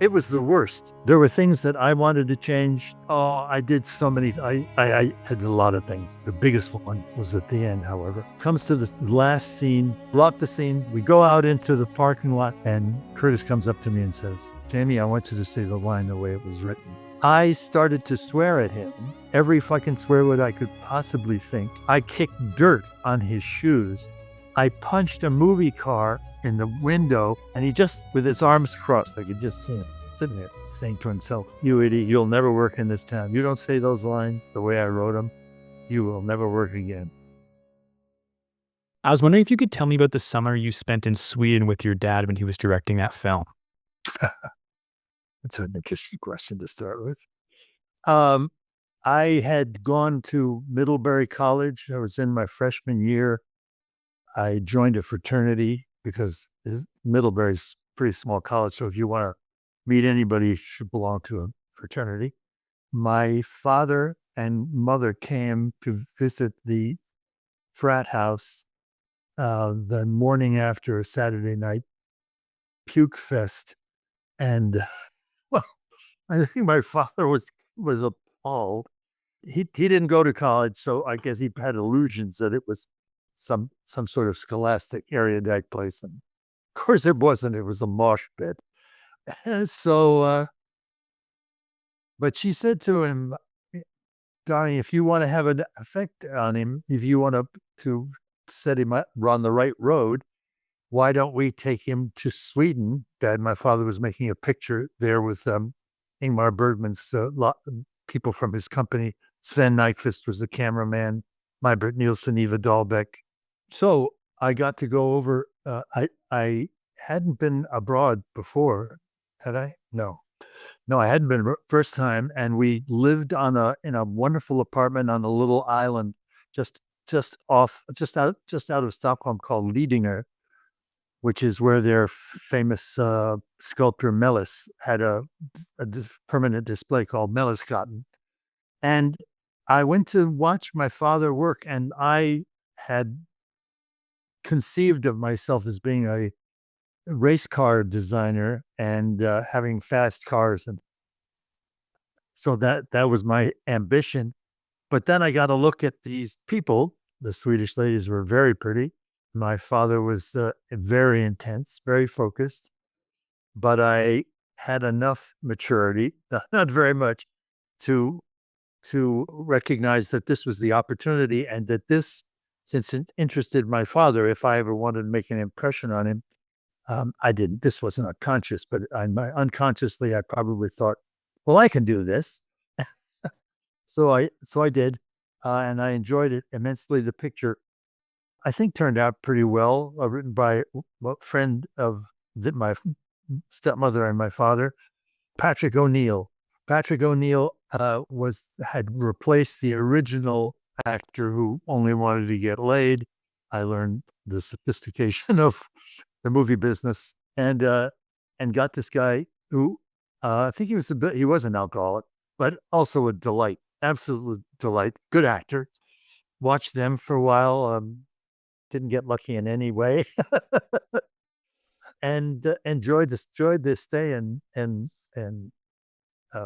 It was the worst. There were things that I wanted to change. Oh, I did so many. I had a lot of things. The biggest one was at the end, however. Comes to the last scene, block the scene. We go out into the parking lot, and Curtis comes up to me and says, Jamie, I want you to say the line the way it was written. I started to swear at him. Every fucking swear word I could possibly think. I kicked dirt on his shoes. I punched a movie car in the window, and he just, with his arms crossed, I could just see him sitting there saying to himself, you idiot, you'll never work in this town. You don't say those lines the way I wrote them, you will never work again. I was wondering if you could tell me about the summer you spent in Sweden with your dad when he was directing that film. That's an interesting question to start with. I had gone to Middlebury College. I was in my freshman year. I joined a fraternity because Middlebury's a pretty small college. So if you want to meet anybody, you should belong to a fraternity. My father and mother came to visit the frat house the morning after a Saturday night puke fest. And well, I think my father was appalled. He didn't go to college, so I guess he had illusions that it was some sort of scholastic erudite place. And of course it wasn't. It was a mosh pit. So, but she said to him, Donnie, if you want to have an effect on him, if you want to set him up on the right road, why don't we take him to Sweden? Dad, my father was making a picture there with Ingmar Bergman's people from his company. Sven Nykvist was the cameraman, Maj-Britt Nielsen, Eva Dahlbeck. So I got to go over. I hadn't been abroad before, had I? No, I hadn't been first time. And we lived in a wonderful apartment on a little island, just out of Stockholm, called Lidingö, which is where their famous sculptor Melis had a permanent display called Meliscotton. And I went to watch my father work, and I had conceived of myself as being a race car designer and having fast cars. And so that was my ambition. But then I got to look at these people. The Swedish ladies were very pretty. My father was very intense, very focused, but I had enough maturity, not very much, to recognize that this was the opportunity, and that this, since it interested my father, if I ever wanted to make an impression on him, I didn't. This wasn't unconscious, but unconsciously, I probably thought, well, I can do this. So I did, and I enjoyed it immensely. The picture, I think, turned out pretty well, written by a friend of my stepmother and my father, Patrick O'Neill. Patrick O'Neill had replaced the original actor who only wanted to get laid. I learned the sophistication of the movie business, and got this guy who I think he was an alcoholic, but also a delight, absolute delight, good actor. Watched them for a while. Didn't get lucky in any way, and enjoyed this stay in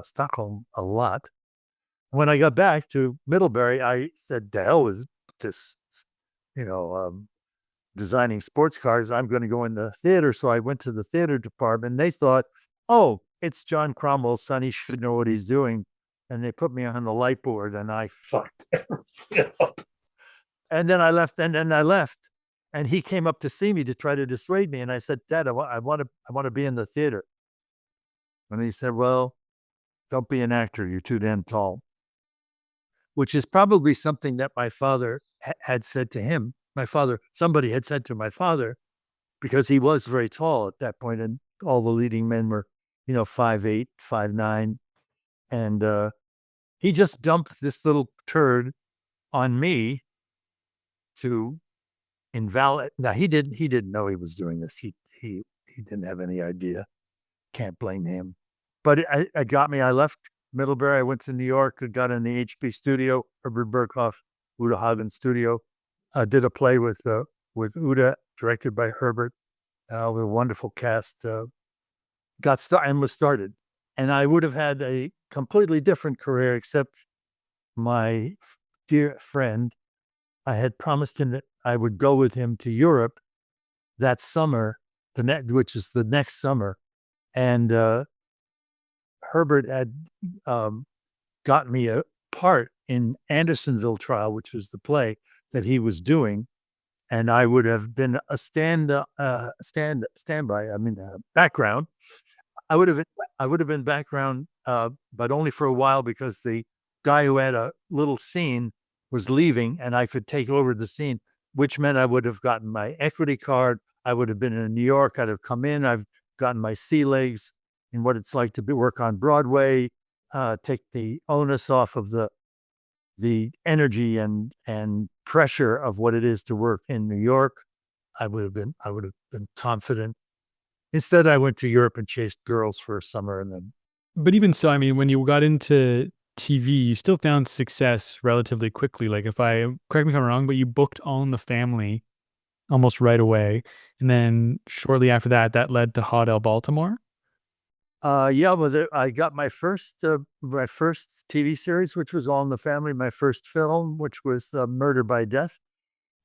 Stockholm a lot. When I got back to Middlebury, I said, "The hell is this? Designing sports cars. I'm going to go in the theater." So I went to the theater department. They thought, "Oh, it's John Cromwell's son. He should know what he's doing." And they put me on the light board, and I fucked everything up. And then I left. And he came up to see me to try to dissuade me. And I said, "Dad, I want to be in the theater." And he said, "Well, don't be an actor. You're too damn tall." Which is probably something that my father had said to him. Somebody had said to my father, because he was very tall at that point, and all the leading men were, 5'8", 5'9", and he just dumped this little turd on me to invalidate. Now he didn't know he was doing this. He didn't have any idea. Can't blame him. But it got me. I left Middlebury. I went to New York. I got in the HP studio, Herbert Berghoff, Uta Hagen studio. I did a play with Uta, directed by Herbert, with a wonderful cast. was started. And I would have had a completely different career, except my dear friend, I had promised him that I would go with him to Europe that summer, which is the next summer. And Herbert had um, got me a part in Andersonville Trial, which was the play that he was doing, and I would have been a standby. I mean, background. I would have been background, but only for a while because the guy who had a little scene was leaving, and I could take over the scene, which meant I would have gotten my equity card. I would have been in New York. I'd have come in. I've gotten my sea legs in what it's like to work on Broadway. Take the onus off of the energy and pressure of what it is to work in New York. I would have been confident. Instead, I went to Europe and chased girls for a summer, and then But even so, I mean, when you got into TV, you still found success relatively quickly. Like, if I correct me if I'm wrong, but you booked All in the Family almost right away, and then shortly after that, that led to Hot L Baltimore. yeah, well, I got my first TV series, which was All in the Family. My first film, which was Murder by Death,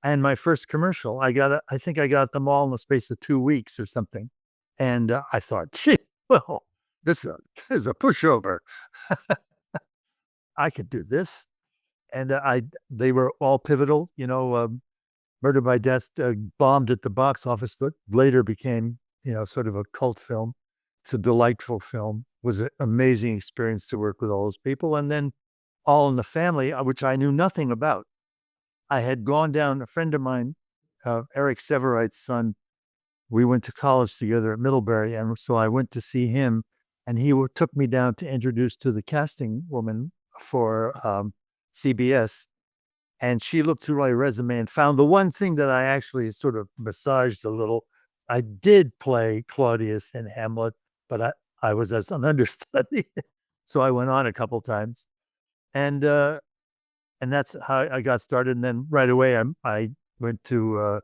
and my first commercial. I think I got them all in the space of 2 weeks or something. And I thought, gee, well, this is a pushover. I could do this. And they were all pivotal. Murder by Death bombed at the box office, but later became, sort of a cult film. It's a delightful film. It was an amazing experience to work with all those people. And then All in the Family, which I knew nothing about. I had gone down, a friend of mine, Eric Severite's son, we went to college together at Middlebury. And so I went to see him, and he took me down to introduce to the casting woman for CBS. And she looked through my resume and found the one thing that I actually sort of massaged a little. I did play Claudius in Hamlet, but I was as an understudy. So I went on a couple times. And that's how I got started. And then right away, I went to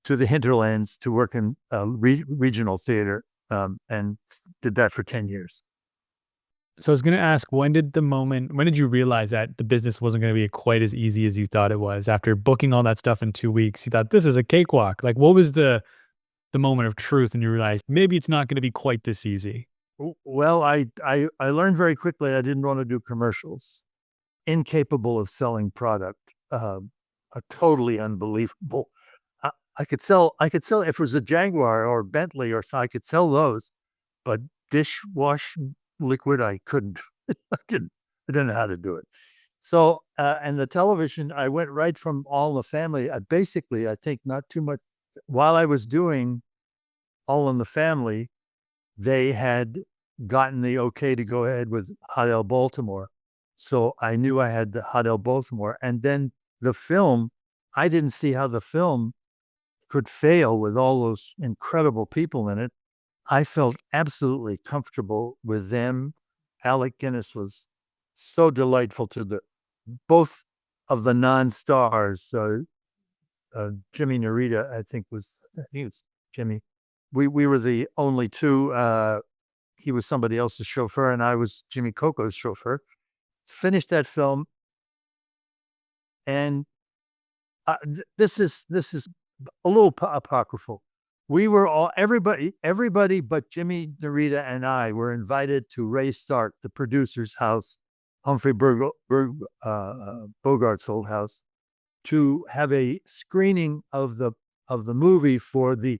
the hinterlands to work in regional theater, and did that for 10 years. So I was going to ask, when did you realize that the business wasn't going to be quite as easy as you thought it was? After booking all that stuff in 2 weeks, you thought this is a cakewalk. Like, what was the moment of truth, and you realized maybe it's not going to be quite this easy? Well, I learned very quickly I didn't want to do commercials. Incapable of selling product, totally unbelievable. I, I could sell if it was a Jaguar or Bentley or so, I could sell those, but dishwash liquid, I couldn't. I didn't. I didn't know how to do it. So, and the television, I went right from All in the Family. Basically, I think not too much. While I was doing All in the Family, they had gotten the okay to go ahead with Hot L Baltimore. So I knew I had the Hot L Baltimore. And then the film, I didn't see how the film could fail with all those incredible people in it. I felt absolutely comfortable with them. Alec Guinness was so delightful to the both of the non-stars. Jimmy Narita, I think it was Jimmy. We were the only two. He was somebody else's chauffeur, and I was Jimmy Coco's chauffeur. Finished that film, and this is a little apocryphal. We were all everybody but Jimmy Narita and I were invited to Ray Stark, the producer's house, Humphrey Bogart's old house, to have a screening of the movie for the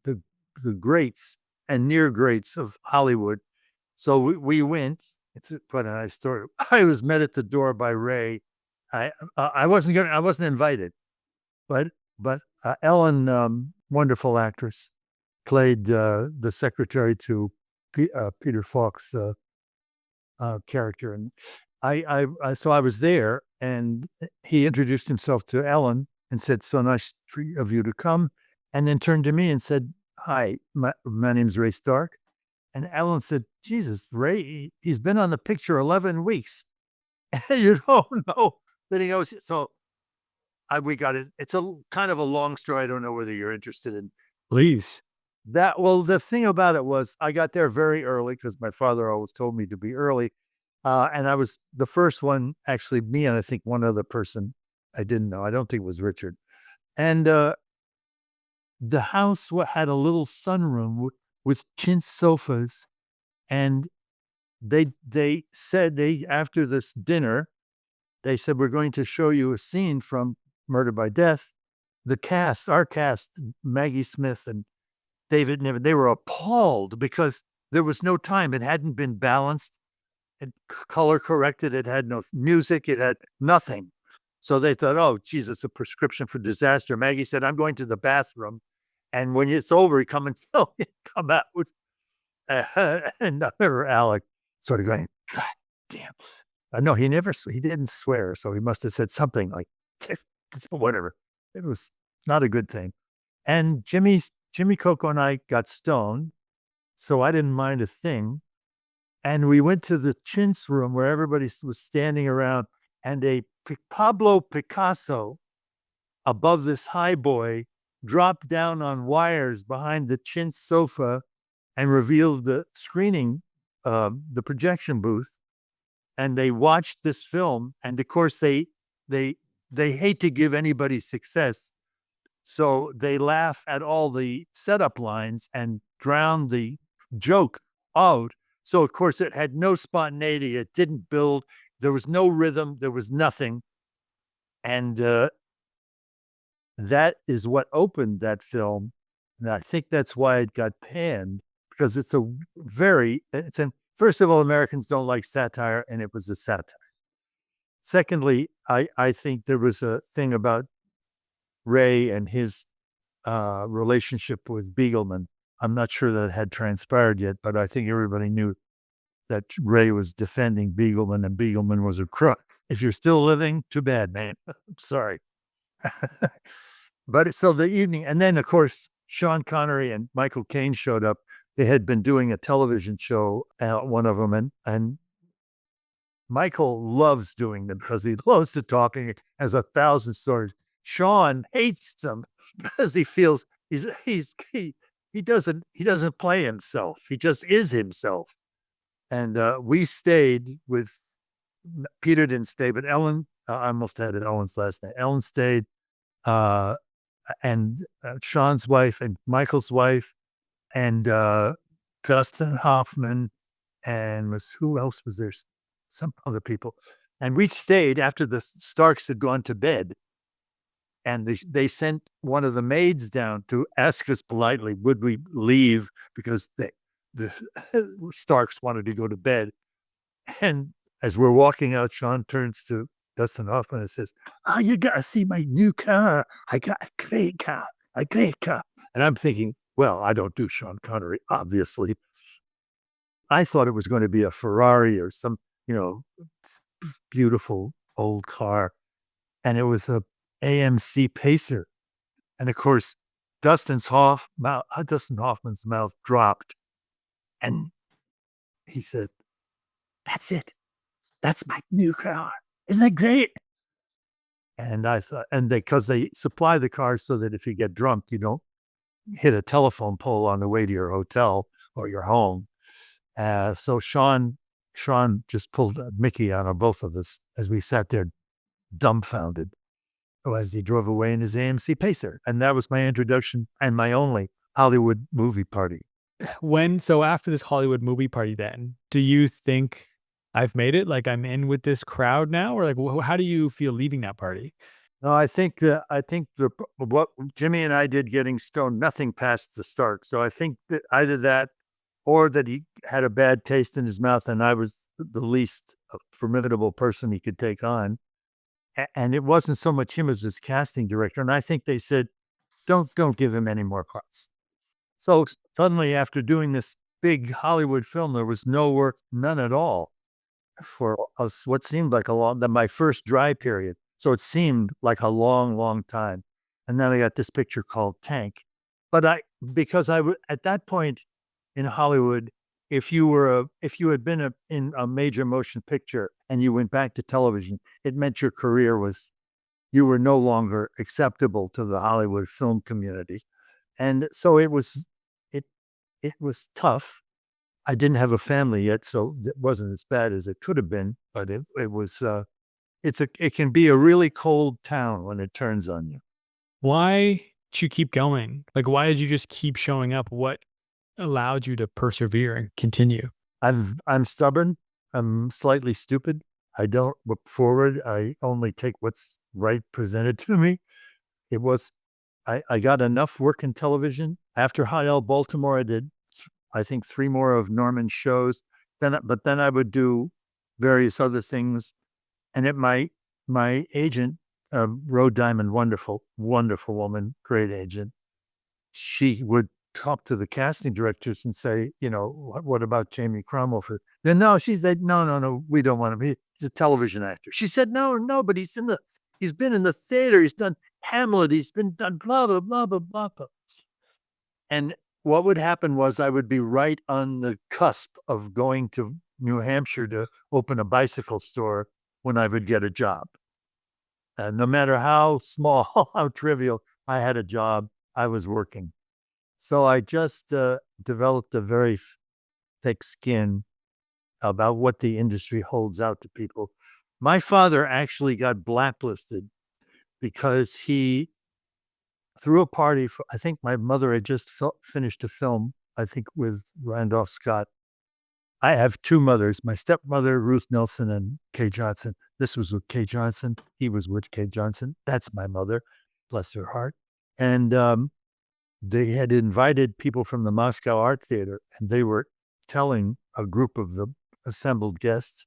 the greats and near greats of Hollywood. So we went. It's quite a nice story. I was met at the door by Ray. I wasn't invited, but Ellen, wonderful actress, played the secretary to Peter Falk's character, and so I was there, and he introduced himself to Ellen and said, "So nice of you to come," and then turned to me and said, "Hi, my name's Ray Stark." And Ellen said, "Jesus, Ray, he's been on the picture 11 weeks. You don't know that he knows." So we got it. It's a kind of a long story. I don't know whether you're interested in. Please. Well, the thing about it was I got there very early because my father always told me to be early. And I was the first one, actually, me and I think one other person I didn't know. I don't think it was Richard. And the house had a little sunroom with chintz sofas. And they said they after this dinner, they said, we're going to show you a scene from Murder by Death. The cast, our cast, Maggie Smith and David Niven, they were appalled because there was no time. It hadn't been balanced and color corrected. It had no music. It had nothing. So they thought, oh, geez, it's a prescription for disaster. Maggie said, I'm going to the bathroom. And when it's over, come and tell me, come out. And I remember Alec sort of going, God damn. No, he didn't swear. So he must have said something like, whatever. It was not a good thing. And Jimmy Coco and I got stoned. So I didn't mind a thing. And we went to the chintz room where everybody was standing around, and a Pablo Picasso above this high boy dropped down on wires behind the chintz sofa and revealed the screening, the projection booth. And they watched this film. And of course, they hate to give anybody success. So they laugh at all the setup lines and drown the joke out. So, of course, it had no spontaneity. It didn't build. There was no rhythm. There was nothing. And that is what opened that film. And I think that's why it got panned, because first of all, Americans don't like satire, and it was a satire. Secondly, I think there was a thing about Ray and his relationship with Beagleman. I'm not sure that had transpired yet, but I think everybody knew that Ray was defending Beagleman and Beagleman was a crook. If you're still living, too bad, man. I'm sorry. But so the evening, and then of course, Sean Connery and Michael Caine showed up. They had been doing a television show, one of them, and Michael loves doing them because he loves to talk and he has 1,000 stories. Sean hates them because he feels he doesn't play himself. He just is himself. And we stayed with Peter didn't stay, but Ellen. I almost had it Ellen's last name. Ellen stayed, and Sean's wife and Michael's wife, and Dustin Hoffman, and who else was there? Some other people. And we stayed after the Starks had gone to bed. And they sent one of the maids down to ask us politely, would we leave because the Starks wanted to go to bed. And as we're walking out, Sean turns to Dustin Hoffman and says, oh, you got to see my new car. I got a great car, a great car. And I'm thinking, well, I don't do Sean Connery, obviously. I thought it was going to be a Ferrari or some, beautiful old car. And it was a AMC Pacer. And of course, Dustin Hoffman's mouth dropped. And he said, that's it. That's my new car. Isn't that great? And I thought, because they supply the car so that if you get drunk, you don't hit a telephone pole on the way to your hotel or your home. So Sean just pulled a Mickey out of both of us as we sat there dumbfounded as he drove away in his AMC Pacer. And that was my introduction and my only Hollywood movie party. So after this Hollywood movie party, then do you think I've made it? Like I'm in with this crowd now, or like how do you feel leaving that party? No, I think what Jimmy and I did getting stoned, nothing passed the Stark. So I think that either that or that he had a bad taste in his mouth and I was the least formidable person he could take on. And it wasn't so much him as his casting director. And I think they said, don't give him any more parts. So suddenly after doing this big Hollywood film, there was no work, none at all for us, what seemed like my first dry period. So it seemed like a long, long time. And then I got this picture called Tank. But at that point in Hollywood, if you had been in a major motion picture and you went back to television, it meant your career you were no longer acceptable to the Hollywood film community. And so it it was tough. I didn't have a family yet, so it wasn't as bad as it could have been, but it was, it can be a really cold town when it turns on you. Why did you keep going? Like, why did you just keep showing up? What allowed you to persevere and continue? I'm stubborn. I'm slightly stupid. I don't look forward. I only take what's right presented to me. It was I got enough work in television. After High L Baltimore, I did, I think, 3 more of Norman's shows. But then I would do various other things. And my agent, Rhode Diamond, wonderful, wonderful woman, great agent. She would talk to the casting directors and say, what about Jamie Cromwell? Then no, she said, no, no, no, we don't want him. He's a television actor. She said, no, no, but he's been in the theater. He's done Hamlet. He's been done blah, blah, blah, blah, blah, blah. And what would happen was I would be right on the cusp of going to New Hampshire to open a bicycle store when I would get a job. And no matter how small, how trivial, I had a job, I was working. So I just developed a very thick skin about what the industry holds out to people. My father actually got blacklisted because he threw a party for, I think my mother had just finished a film, I think with Randolph Scott. I have two mothers, my stepmother, Ruth Nelson, and Kay Johnson. This was with Kay Johnson. He was with Kay Johnson. That's my mother, bless her heart. And they had invited people from the Moscow Art Theater, and they were telling a group of the assembled guests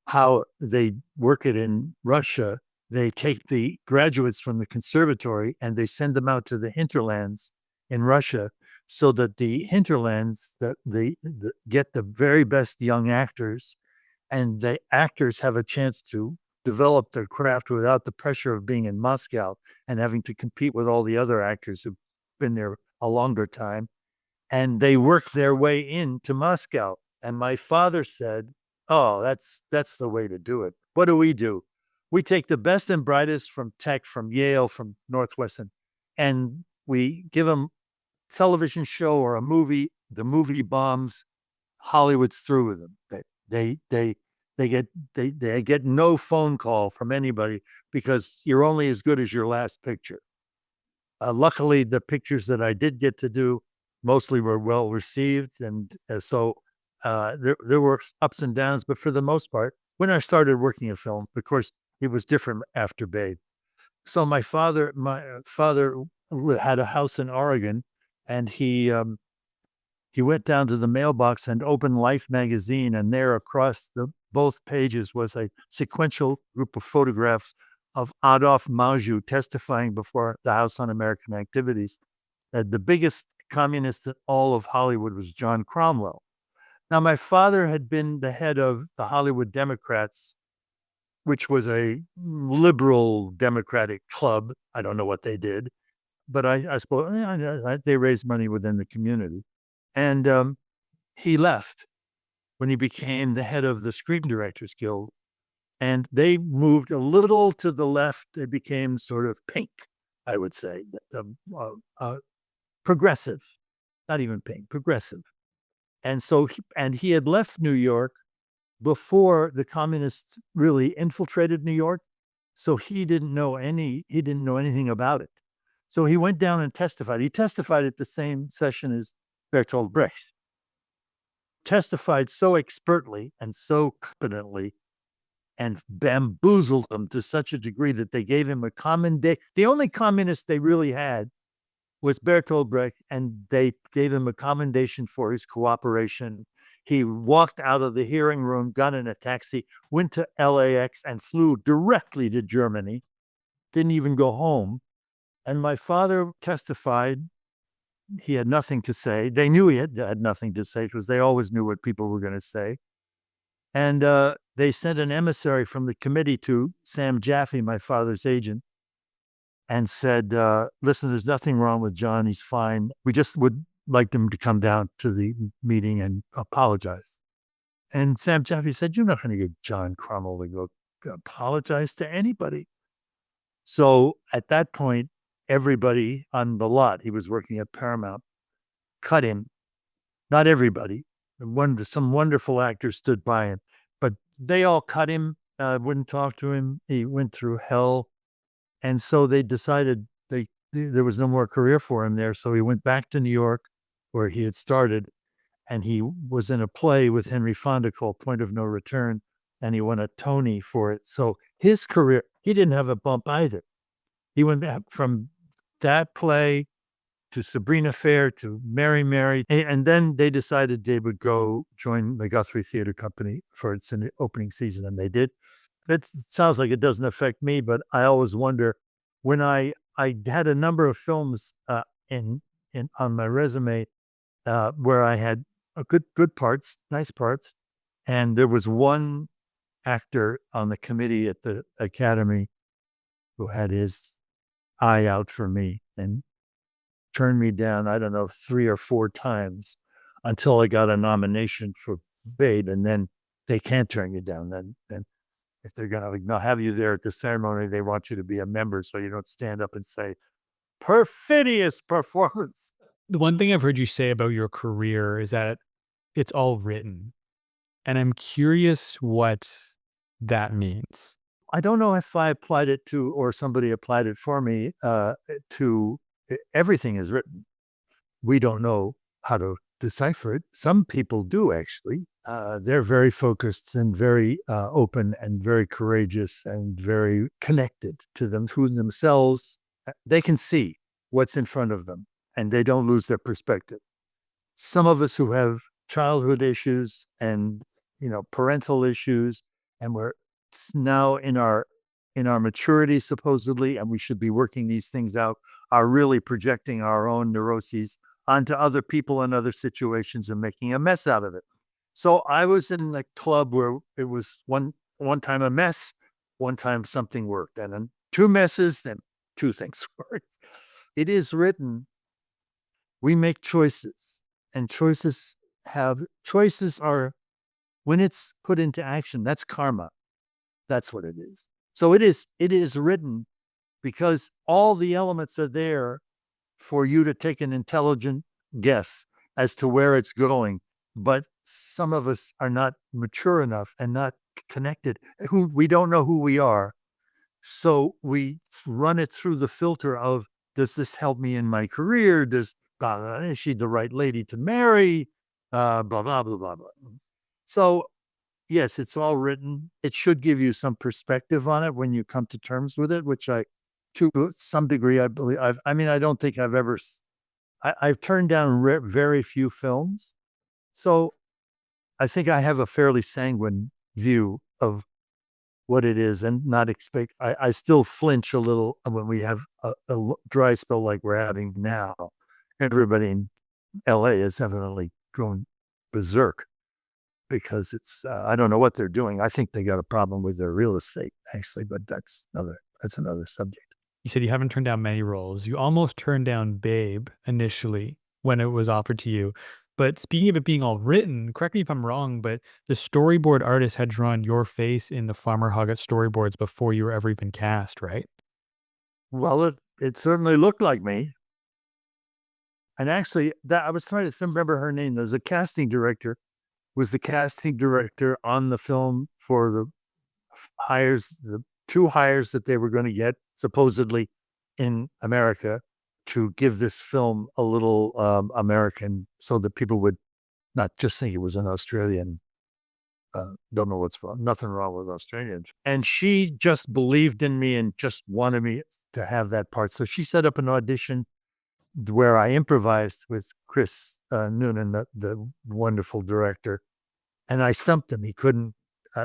how they work it in Russia. They take the graduates from the conservatory and they send them out to the hinterlands in Russia so that the hinterlands that they get the very best young actors, and the actors have a chance to develop their craft without the pressure of being in Moscow and having to compete with all the other actors who've been there a longer time. And they work their way into Moscow. And my father said, "Oh, that's the way to do it. What do? We take the best and brightest from Tech, from Yale, from Northwestern, and we give them television show or a movie. The movie bombs. Hollywood's through with them. They they they get they get no phone call from anybody because you're only as good as your last picture." Luckily, the pictures that I did get to do mostly were well received, and there were ups and downs, but for the most part, when I started working in film, of course, it was different after Babe. So my father had a house in Oregon, and he went down to the mailbox and opened Life magazine, and there across the both pages was a sequential group of photographs of Adolphe Maujoux testifying before the House Un-American Activities. The biggest communist in all of Hollywood was John Cromwell. Now, my father had been the head of the Hollywood Democrats, which was a liberal Democratic club. I don't know what they did, but I suppose they raised money within the community. And he left when he became the head of the Screen Directors Guild. And they moved a little to the left. They became sort of pink, I would say, progressive, not even pink, progressive. And so, and he had left New York before the communists really infiltrated New York. So he didn't know anything about it. So he went down and testified. He testified at the same session as Bertolt Brecht, testified so expertly and so competently and bamboozled them to such a degree that they gave him a commendation. The only communist they really had was Bertolt Brecht, and they gave him a commendation for his cooperation. He walked out of the hearing room, got in a taxi, went to LAX, and flew directly to Germany, didn't even go home. And my father testified. He had nothing to say. They knew he had nothing to say because they always knew what people were going to say. And they sent an emissary from the committee to Sam Jaffe, my father's agent, and said, listen, there's nothing wrong with John. He's fine. We just would like them to come down to the meeting and apologize. And Sam Jaffe said, you're not going to get John Cromwell to go apologize to anybody. So at that point, everybody on the lot, he was working at Paramount, cut him Not everybody. Some wonderful actors stood by him, but they all cut him, wouldn't talk to him. He went through hell. And so they decided there was no more career for him there. So he went back to New York where he had started, and he was in a play with Henry Fonda called Point of No Return, and he won a Tony for it. So his career, he didn't have a bump either. He went back from that play to Sabrina Fair to Mary, and then they decided they would go join the Guthrie Theater Company for its opening season, and they did. It sounds like it doesn't affect me, but I always wonder when I had a number of films in on my resume where I had a good parts, nice parts, and there was one actor on the committee at the Academy who had his eye out for me and turned me down, I don't know, 3 or 4 times until I got a nomination for Babe, and then they can't turn you down. Then if they're gonna, like, not have you there at the ceremony, they want you to be a member so you don't stand up and say, "Perfidious performance." The one thing I've heard you say about your career is that it's all written, and I'm curious what that means. I don't know if I applied it to or somebody applied it for me, to everything is written. We don't know how to decipher it. Some people do actually. They're very focused and very open and very courageous and very connected to them, who themselves, they can see what's in front of them and they don't lose their perspective. Some of us who have childhood issues and, parental issues, and we're now in our maturity supposedly, and we should be working these things out, are really projecting our own neuroses onto other people and other situations and making a mess out of it. So I was in the club where it was one time a mess, one time something worked, and then 2 messes, then 2 things worked. It is written, we make choices, and choices are, when it's put into action, that's karma. That's what it is. So it is written because all the elements are there for you to take an intelligent guess as to where it's going. But some of us are not mature enough and not connected. Who we don't know who we are. So we run it through the filter of, does this help me in my career? Is she the right lady to marry? Blah, blah, blah, blah, blah. So yes, it's all written. It should give you some perspective on it when you come to terms with it, which to some degree, I believe. I don't think I've ever. I've turned down very few films, so I think I have a fairly sanguine view of what it is, and not expect. I still flinch a little when we have a dry spell like we're having now. Everybody in LA is evidently going berserk because I don't know what they're doing. I think they got a problem with their real estate actually, but that's another subject. You said you haven't turned down many roles. You almost turned down Babe initially when it was offered to you. But speaking of it being all written, correct me if I'm wrong, but the storyboard artist had drawn your face in the Farmer Hoggett storyboards before you were ever even cast, right? Well, it certainly looked like me. And actually, that I was trying to remember her name. There's a casting director, was the casting director on the film for the 2 hires that they were going to get supposedly in America to give this film a little American, so that people would not just think it was an Australian. Don't know what's wrong. Nothing wrong with Australians. And she just believed in me and just wanted me to have that part. So she set up an audition where I improvised with Chris Noonan, the wonderful director, and I stumped him. He couldn't,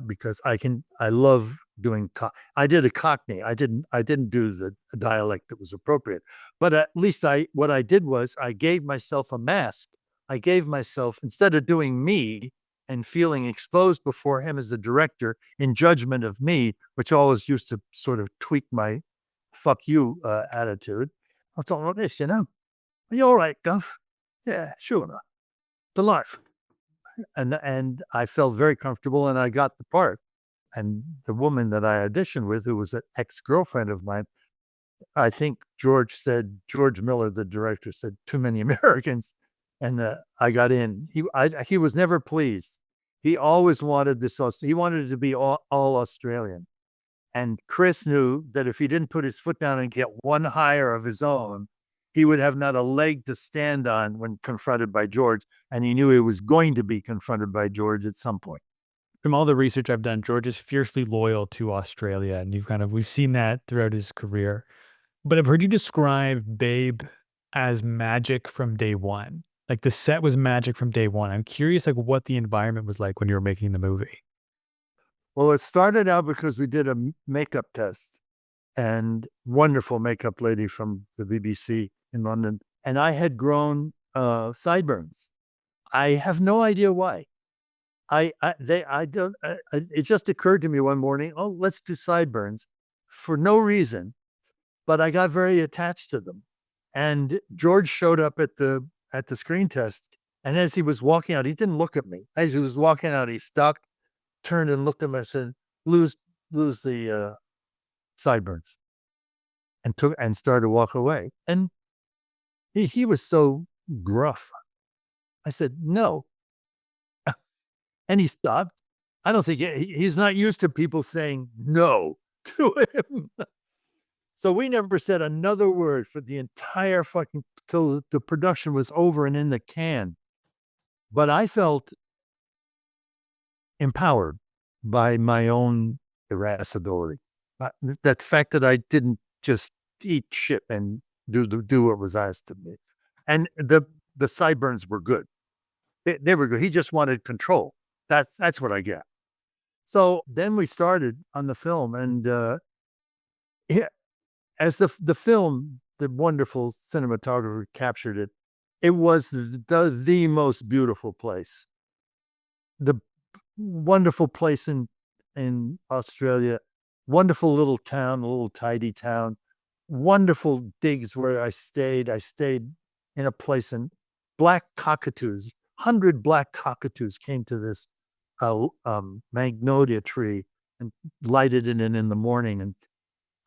because I love doing. I did a Cockney. I didn't do the dialect that was appropriate, but at least what I did was I gave myself a mask. I gave myself, instead of doing me and feeling exposed before him as the director in judgment of me, which always used to sort of tweak my "fuck you" attitude. I thought, well, this, are you all right, Gov? Yeah, sure enough. The life. And I felt very comfortable and I got the part. And the woman that I auditioned with, who was an ex-girlfriend of mine, I think George Miller, the director, said, too many Americans. and I got in. He was never pleased. He always wanted this. He wanted it to be all Australian. And Chris knew that if he didn't put his foot down and get one hire of his own, he would have not a leg to stand on when confronted by George. And he knew he was going to be confronted by George at some point. From all the research I've done, George is fiercely loyal to Australia, and we've seen that throughout his career. But I've heard you describe Babe as magic from day one. Like the set was magic from day one. I'm curious, like what the environment was like when you were making the movie. Well, it started out because we did a makeup test, and wonderful makeup lady from the BBC in London. And I had grown sideburns. I have no idea why. I don't. It just occurred to me one morning. Oh, let's do sideburns for no reason, but I got very attached to them. And George showed up at the screen test, and as he was walking out, he didn't look at me. As he was walking out, he stopped, turned, and looked at me and said, "Lose the sideburns," and started to walk away. And he was so gruff. I said, "No," and he stopped. I don't think he's not used to people saying no to him. So we never said another word for the entire fucking till the production was over and in the can. But I felt empowered by my own irascibility. That fact that I didn't just eat shit and do what was asked of me. And the sideburns were good. They were good. He just wanted control. That's what I get. So then we started on the film, and yeah, as the film, the wonderful cinematographer captured it, it was the most beautiful place. The wonderful place in Australia, wonderful little town, a little tidy town, wonderful digs where I stayed. I stayed in a place, and black cockatoos, 100 black cockatoos came to this magnolia tree and lighted it in the morning. And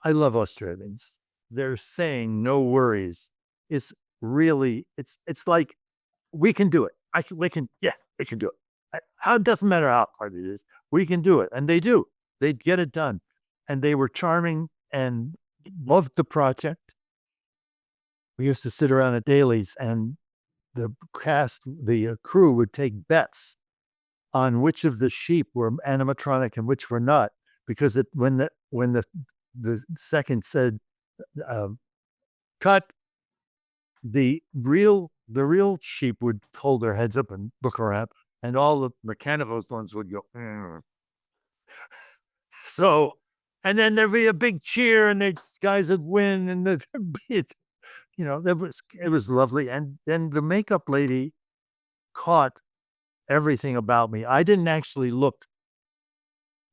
I love Australians. They're saying no worries. It's really, it's like we can do it. We can, yeah, we can do it. How it doesn't matter how hard it is, we can do it, and they do. They get it done, and they were charming and loved the project. We used to sit around at dailies, and the crew would take bets on which of the sheep were animatronic and which were not, because when the second said cut, the real sheep would hold their heads up and look around, and all the mechanical ones would go. "Mm." So, and then there'd be a big cheer, and the guys would win, and it, it was lovely. And then the makeup lady caught everything about me. I didn't actually look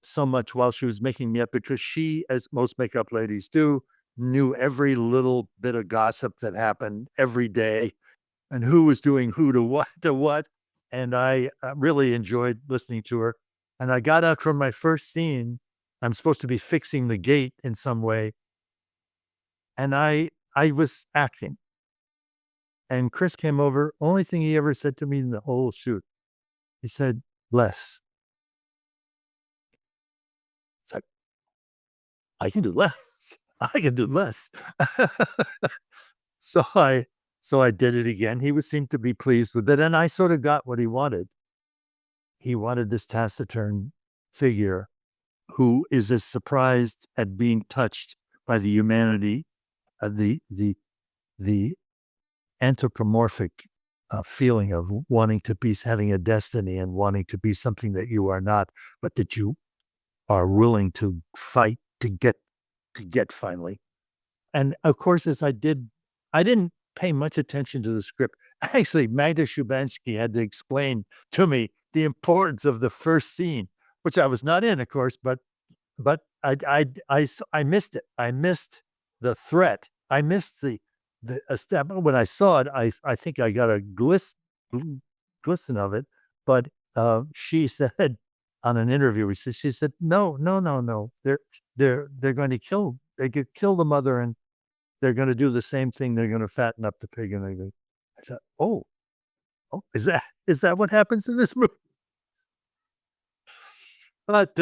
so much while she was making me up, because she, as most makeup ladies do, knew every little bit of gossip that happened every day, and who was doing who to what. And I really enjoyed listening to her. And I got out from my first scene. I'm supposed to be fixing the gate in some way. And I was acting. And Chris came over. Only thing he ever said to me in the whole shoot, he said, "Less." It's like, I can do less. I can do less. So I did it again. He seemed to be pleased with it, and I sort of got what he wanted. He wanted this taciturn figure who is as surprised at being touched by the humanity, the anthropomorphic feeling of wanting to be, having a destiny and wanting to be something that you are not, but that you are willing to fight to get finally. And of course, I didn't pay much attention to the script. Actually, Magda Szubanski had to explain to me the importance of the first scene, which I was not in, of course, but I missed it. I missed the threat. I missed the step. When I saw it, I think I got a glisten of it. But she said on an interview, she said, "No, no, no, no. They're going to kill. They could kill the mother, and they're going to do the same thing. They're going to fatten up the pig." And I said, "Oh." Oh, is that what happens in this movie? But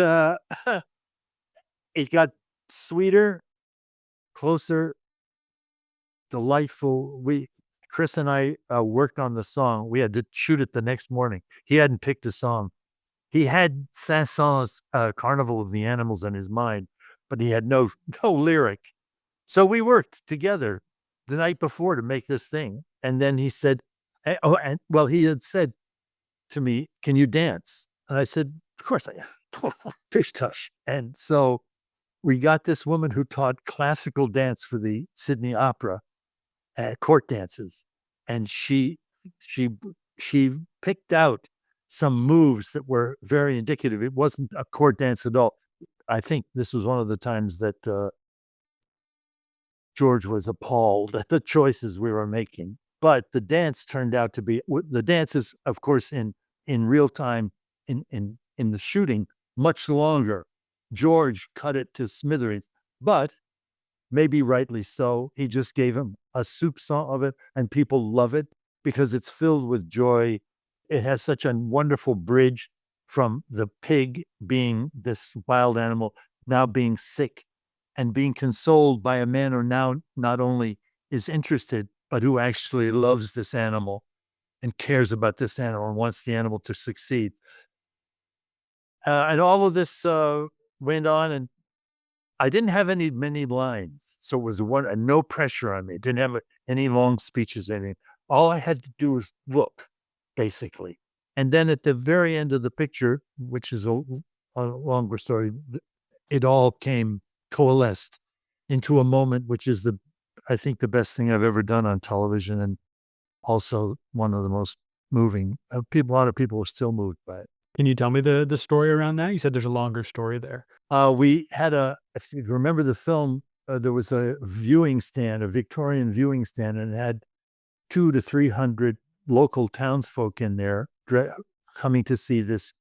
it got sweeter, closer, delightful. Chris and I worked on the song. We had to shoot it the next morning. He hadn't picked a song. He had Saint-Saëns' Carnival of the Animals in his mind, but he had no lyric. So we worked together the night before to make this thing. And then he said, he had said to me, "Can you dance?" And I said, "Of course I fish tush." And so we got this woman who taught classical dance for the Sydney Opera, court dances, and she she picked out some moves that were very indicative. It wasn't a court dance at all. I think this was one of the times that George was appalled at the choices we were making. But the dance turned out to be the dances, of course, in real time in the shooting, much longer. George cut it to smithereens, but maybe rightly so. He just gave him a soup song of it, and people love it because it's filled with joy. It has such a wonderful bridge from the pig being this wild animal, now being sick and being consoled by a man who now not only is interested, but who actually loves this animal and cares about this animal and wants the animal to succeed. And all of this went on, and I didn't have many lines, so it was no pressure on me. Didn't have any long speeches, anything. All I had to do was look, basically. And then at the very end of the picture, which is a longer story, it all came coalesced into a moment, which is I think the best thing I've ever done on television, and also one of the most moving. A lot of people are still moved by it. Can you tell me the story around that? You said there's a longer story there. We had if you remember the film, there was a viewing stand, a Victorian viewing stand, and it had 200 to 300 local townsfolk in there coming to see this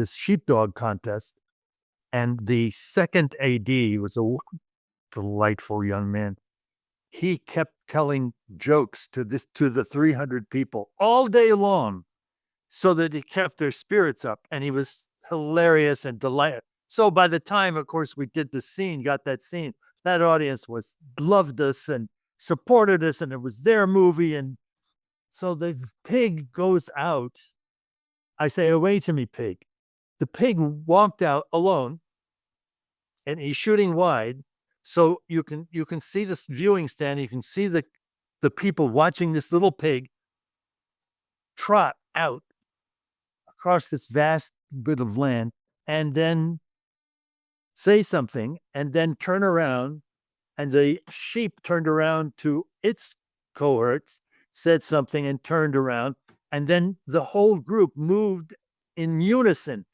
sheepdog contest. And the second AD was a delightful young man. He kept telling jokes to the 300 people all day long, so that it kept their spirits up, and he was hilarious and delighted. So by the time, of course, we did the scene, got that scene, that audience loved us and supported us, and it was their movie. And so the pig goes out. I say, "Away to me, pig." The pig walked out alone, and he's shooting wide. So you can see this viewing stand, you can see the people watching this little pig trot out across this vast bit of land, and then say something, and then turn around, and the sheep turned around to its cohorts, said something, and turned around, and then the whole group moved in unison.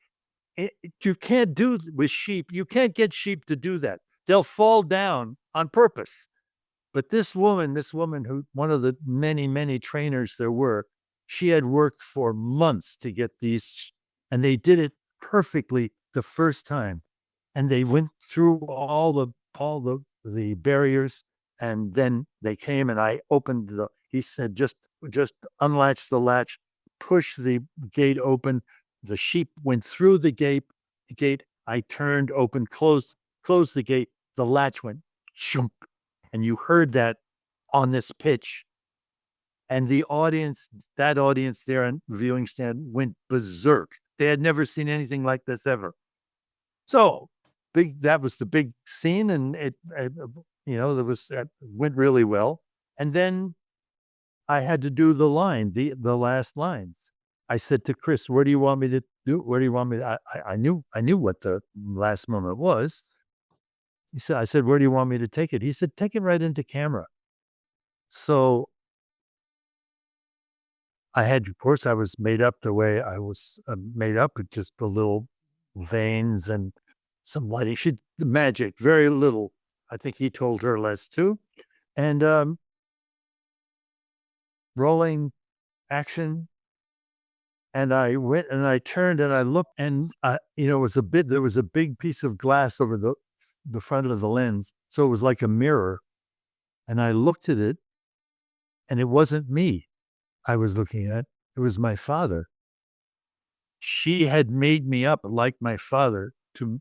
You can't do with sheep. You can't get sheep to do that. They'll fall down on purpose. But this woman who, one of the many trainers there were, she had worked for months to get these, and they did it perfectly the first time. And they went through all the barriers, and then they came, and I opened he said, just unlatch the latch, push the gate open. The sheep went through the gate. I turned, opened, closed the gate. The latch went shunk, and you heard that on this pitch. And that audience there on the viewing stand went berserk. They had never seen anything like this ever. So that was the big scene, and that went really well. And then I had to do the last lines. I said to Chris, "Where do you want me to do? Where do you want me to?" I knew what the last moment was. I said, "Where do you want me to take it?" He said, "Take it right into camera." So of course, I was made up the way I was made up, with just the little veins and some lighting. The magic, very little. I think he told her less too. And rolling action. And I went and I turned and I looked, and there was a big piece of glass over the front of the lens. So it was like a mirror. And I looked at it, and it wasn't me I was looking at. It was my father. She had made me up like my father to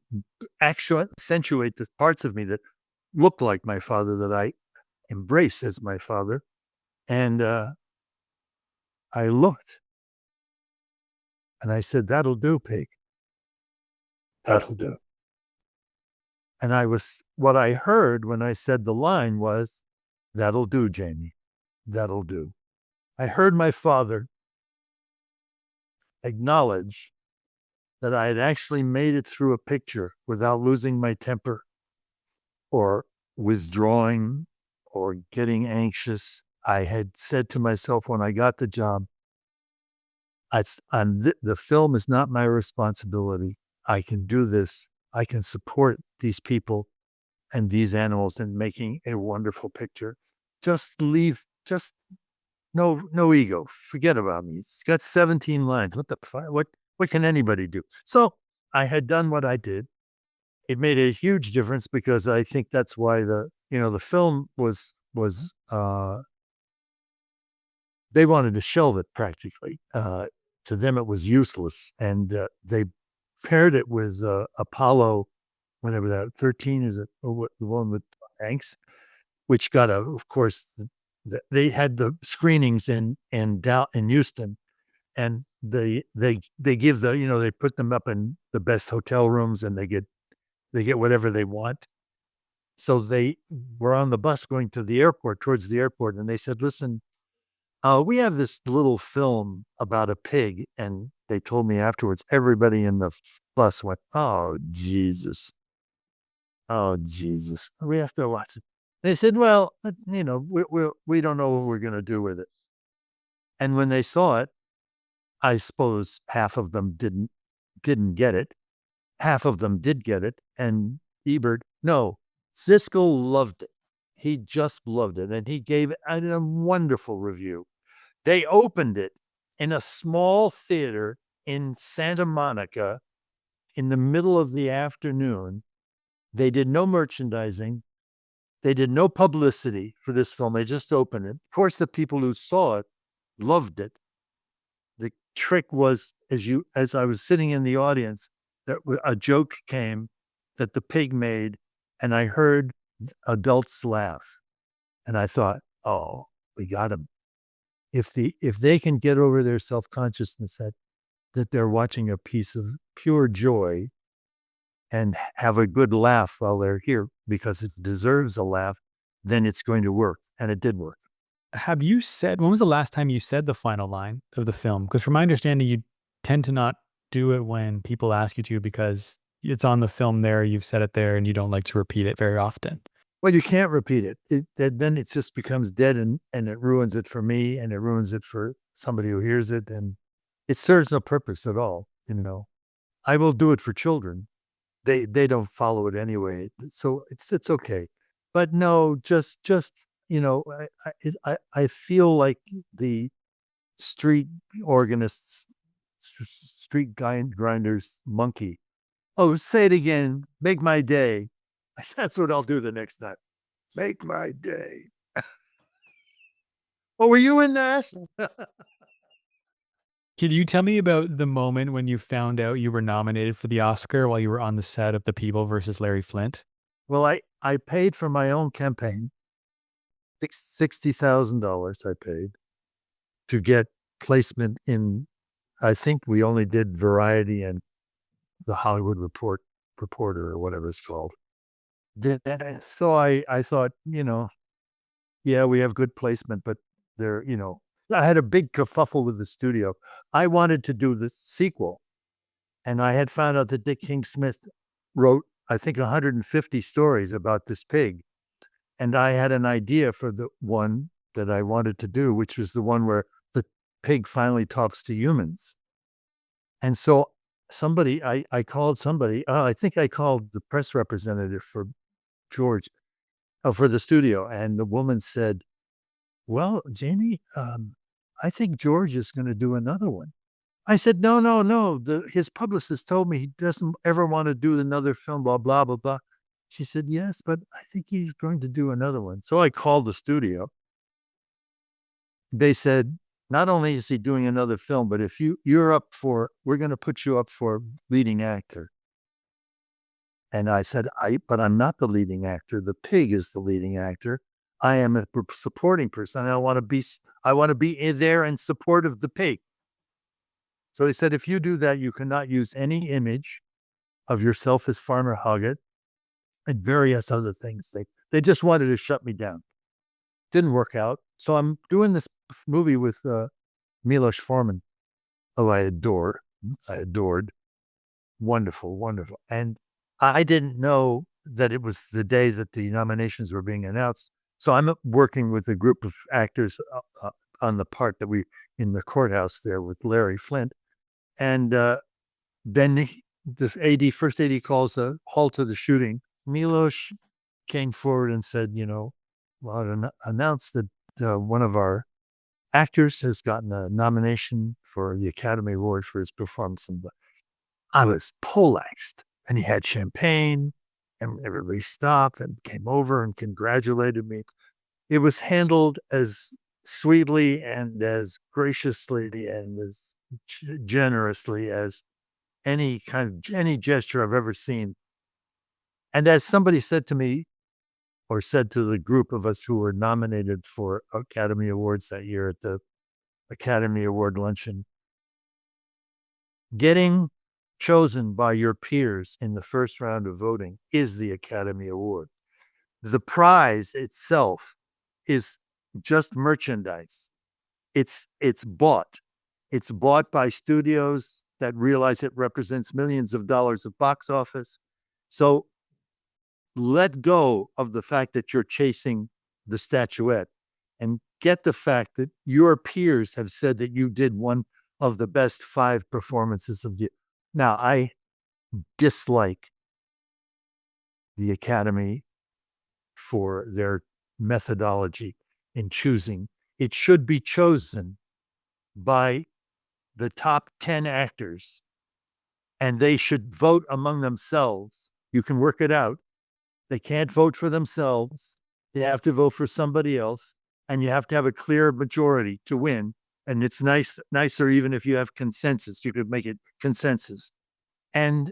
actually accentuate the parts of me that looked like my father that I embraced as my father. And I looked and I said, "That'll do, pig. That'll do." And what I heard when I said the line was, "That'll do, Jamie. That'll do." I heard my father acknowledge that I had actually made it through a picture without losing my temper or withdrawing or getting anxious. I had said to myself when I got the job, the film is not my responsibility. I can do this. I can support these people and these animals in making a wonderful picture. Just no ego. Forget about me. It's got 17 lines. What the fuck? What can anybody do? So I had done what I did. It made a huge difference because I think that's why the film was they wanted to shelve it practically. To them, it was useless, and they paired it with Apollo, whatever that 13 is it, or the one with Hanks, which got of course, they had the screenings in Houston, and they give they put them up in the best hotel rooms, and they get whatever they want. So they were on the bus going to the airport, towards the airport, and they said, "Listen, we have this little film about a pig." And they told me afterwards, everybody in the bus went, "Oh, Jesus. Oh, Jesus. We have to watch it." They said, "Well, we don't know what we're going to do with it." And when they saw it, I suppose half of them didn't get it. Half of them did get it. And Siskel loved it. He just loved it. And he gave it a wonderful review. They opened it in a small theater in Santa Monica in the middle of the afternoon. They did no merchandising. They did no publicity for this film. They just opened it. Of course, the people who saw it loved it. The trick was, as I was sitting in the audience, that a joke came that the pig made, and I heard adults laugh. And I thought, "Oh, we got him. If they can get over their self-consciousness that they're watching a piece of pure joy and have a good laugh while they're here because it deserves a laugh, then it's going to work." And it did work. When was the last time you said the final line of the film? Because from my understanding, you tend to not do it when people ask you to because it's on the film there, you've said it there, and you don't like to repeat it very often. Well, you can't repeat it. Then it just becomes dead, and it ruins it for me, and it ruins it for somebody who hears it, and it serves no purpose at all. I will do it for children. They don't follow it anyway, so it's okay. But no, just I feel like the street organists, street grinders monkey. "Oh, say it again. Make my day." That's what I'll do the next time. Make my day. Oh, were you in that? Can you tell me about the moment when you found out you were nominated for the Oscar while you were on the set of The People versus Larry Flint? Well, I paid for my own campaign. $60,000 I paid to get placement in. I think we only did Variety and the Hollywood Reporter or whatever it's called. So I thought, yeah, we have good placement, but they're, I had a big kerfuffle with the studio. I wanted to do the sequel, and I had found out that Dick King Smith wrote, I think, 150 stories about this pig. And I had an idea for the one that I wanted to do, which was the one where the pig finally talks to humans. And so I called somebody, I think I called the press representative for George, for the studio. And the woman said, "Well, Jamie, I think George is going to do another one." I said, "No, no, no. His publicist told me he doesn't ever want to do another film, blah, blah, blah, blah." She said, "Yes, but I think he's going to do another one." So I called the studio. They said, not only is he doing another film, but if you're up for, we're going to put you up for leading actor. And I said, but I'm not the leading actor. The pig is the leading actor. I am a supporting person. I want to be in there in support of the pig. So he said, if you do that, you cannot use any image of yourself as Farmer Hoggett and various other things. They just wanted to shut me down. Didn't work out. So I'm doing this movie with Milos Forman, who I adore. I adored. Wonderful, wonderful. And I didn't know that it was the day that the nominations were being announced. So I'm working with a group of actors on the part that we in the courthouse there with Larry Flint. And then this first AD calls a halt to the shooting. Milos came forward and said, well, announced that one of our actors has gotten a nomination for the Academy Award for his performance. And I was poleaxed, and he had champagne, and everybody stopped and came over and congratulated me. It was handled as sweetly and as graciously and as generously as any gesture I've ever seen. And as somebody said to me, or said to the group of us who were nominated for Academy Awards that year at the Academy Award luncheon, getting chosen by your peers in the first round of voting is the Academy Award. The prize itself is just merchandise. It's bought. It's bought by studios that realize it represents millions of dollars of box office. So let go of the fact that you're chasing the statuette and get the fact that your peers have said that you did one of the best 5 performances of the. Now, I dislike the Academy for their methodology in choosing. It should be chosen by the top 10 actors, and they should vote among themselves. You can work it out. They can't vote for themselves. They have to vote for somebody else, and you have to have a clear majority to win. And it's nicer even if you have consensus. You could make it consensus. And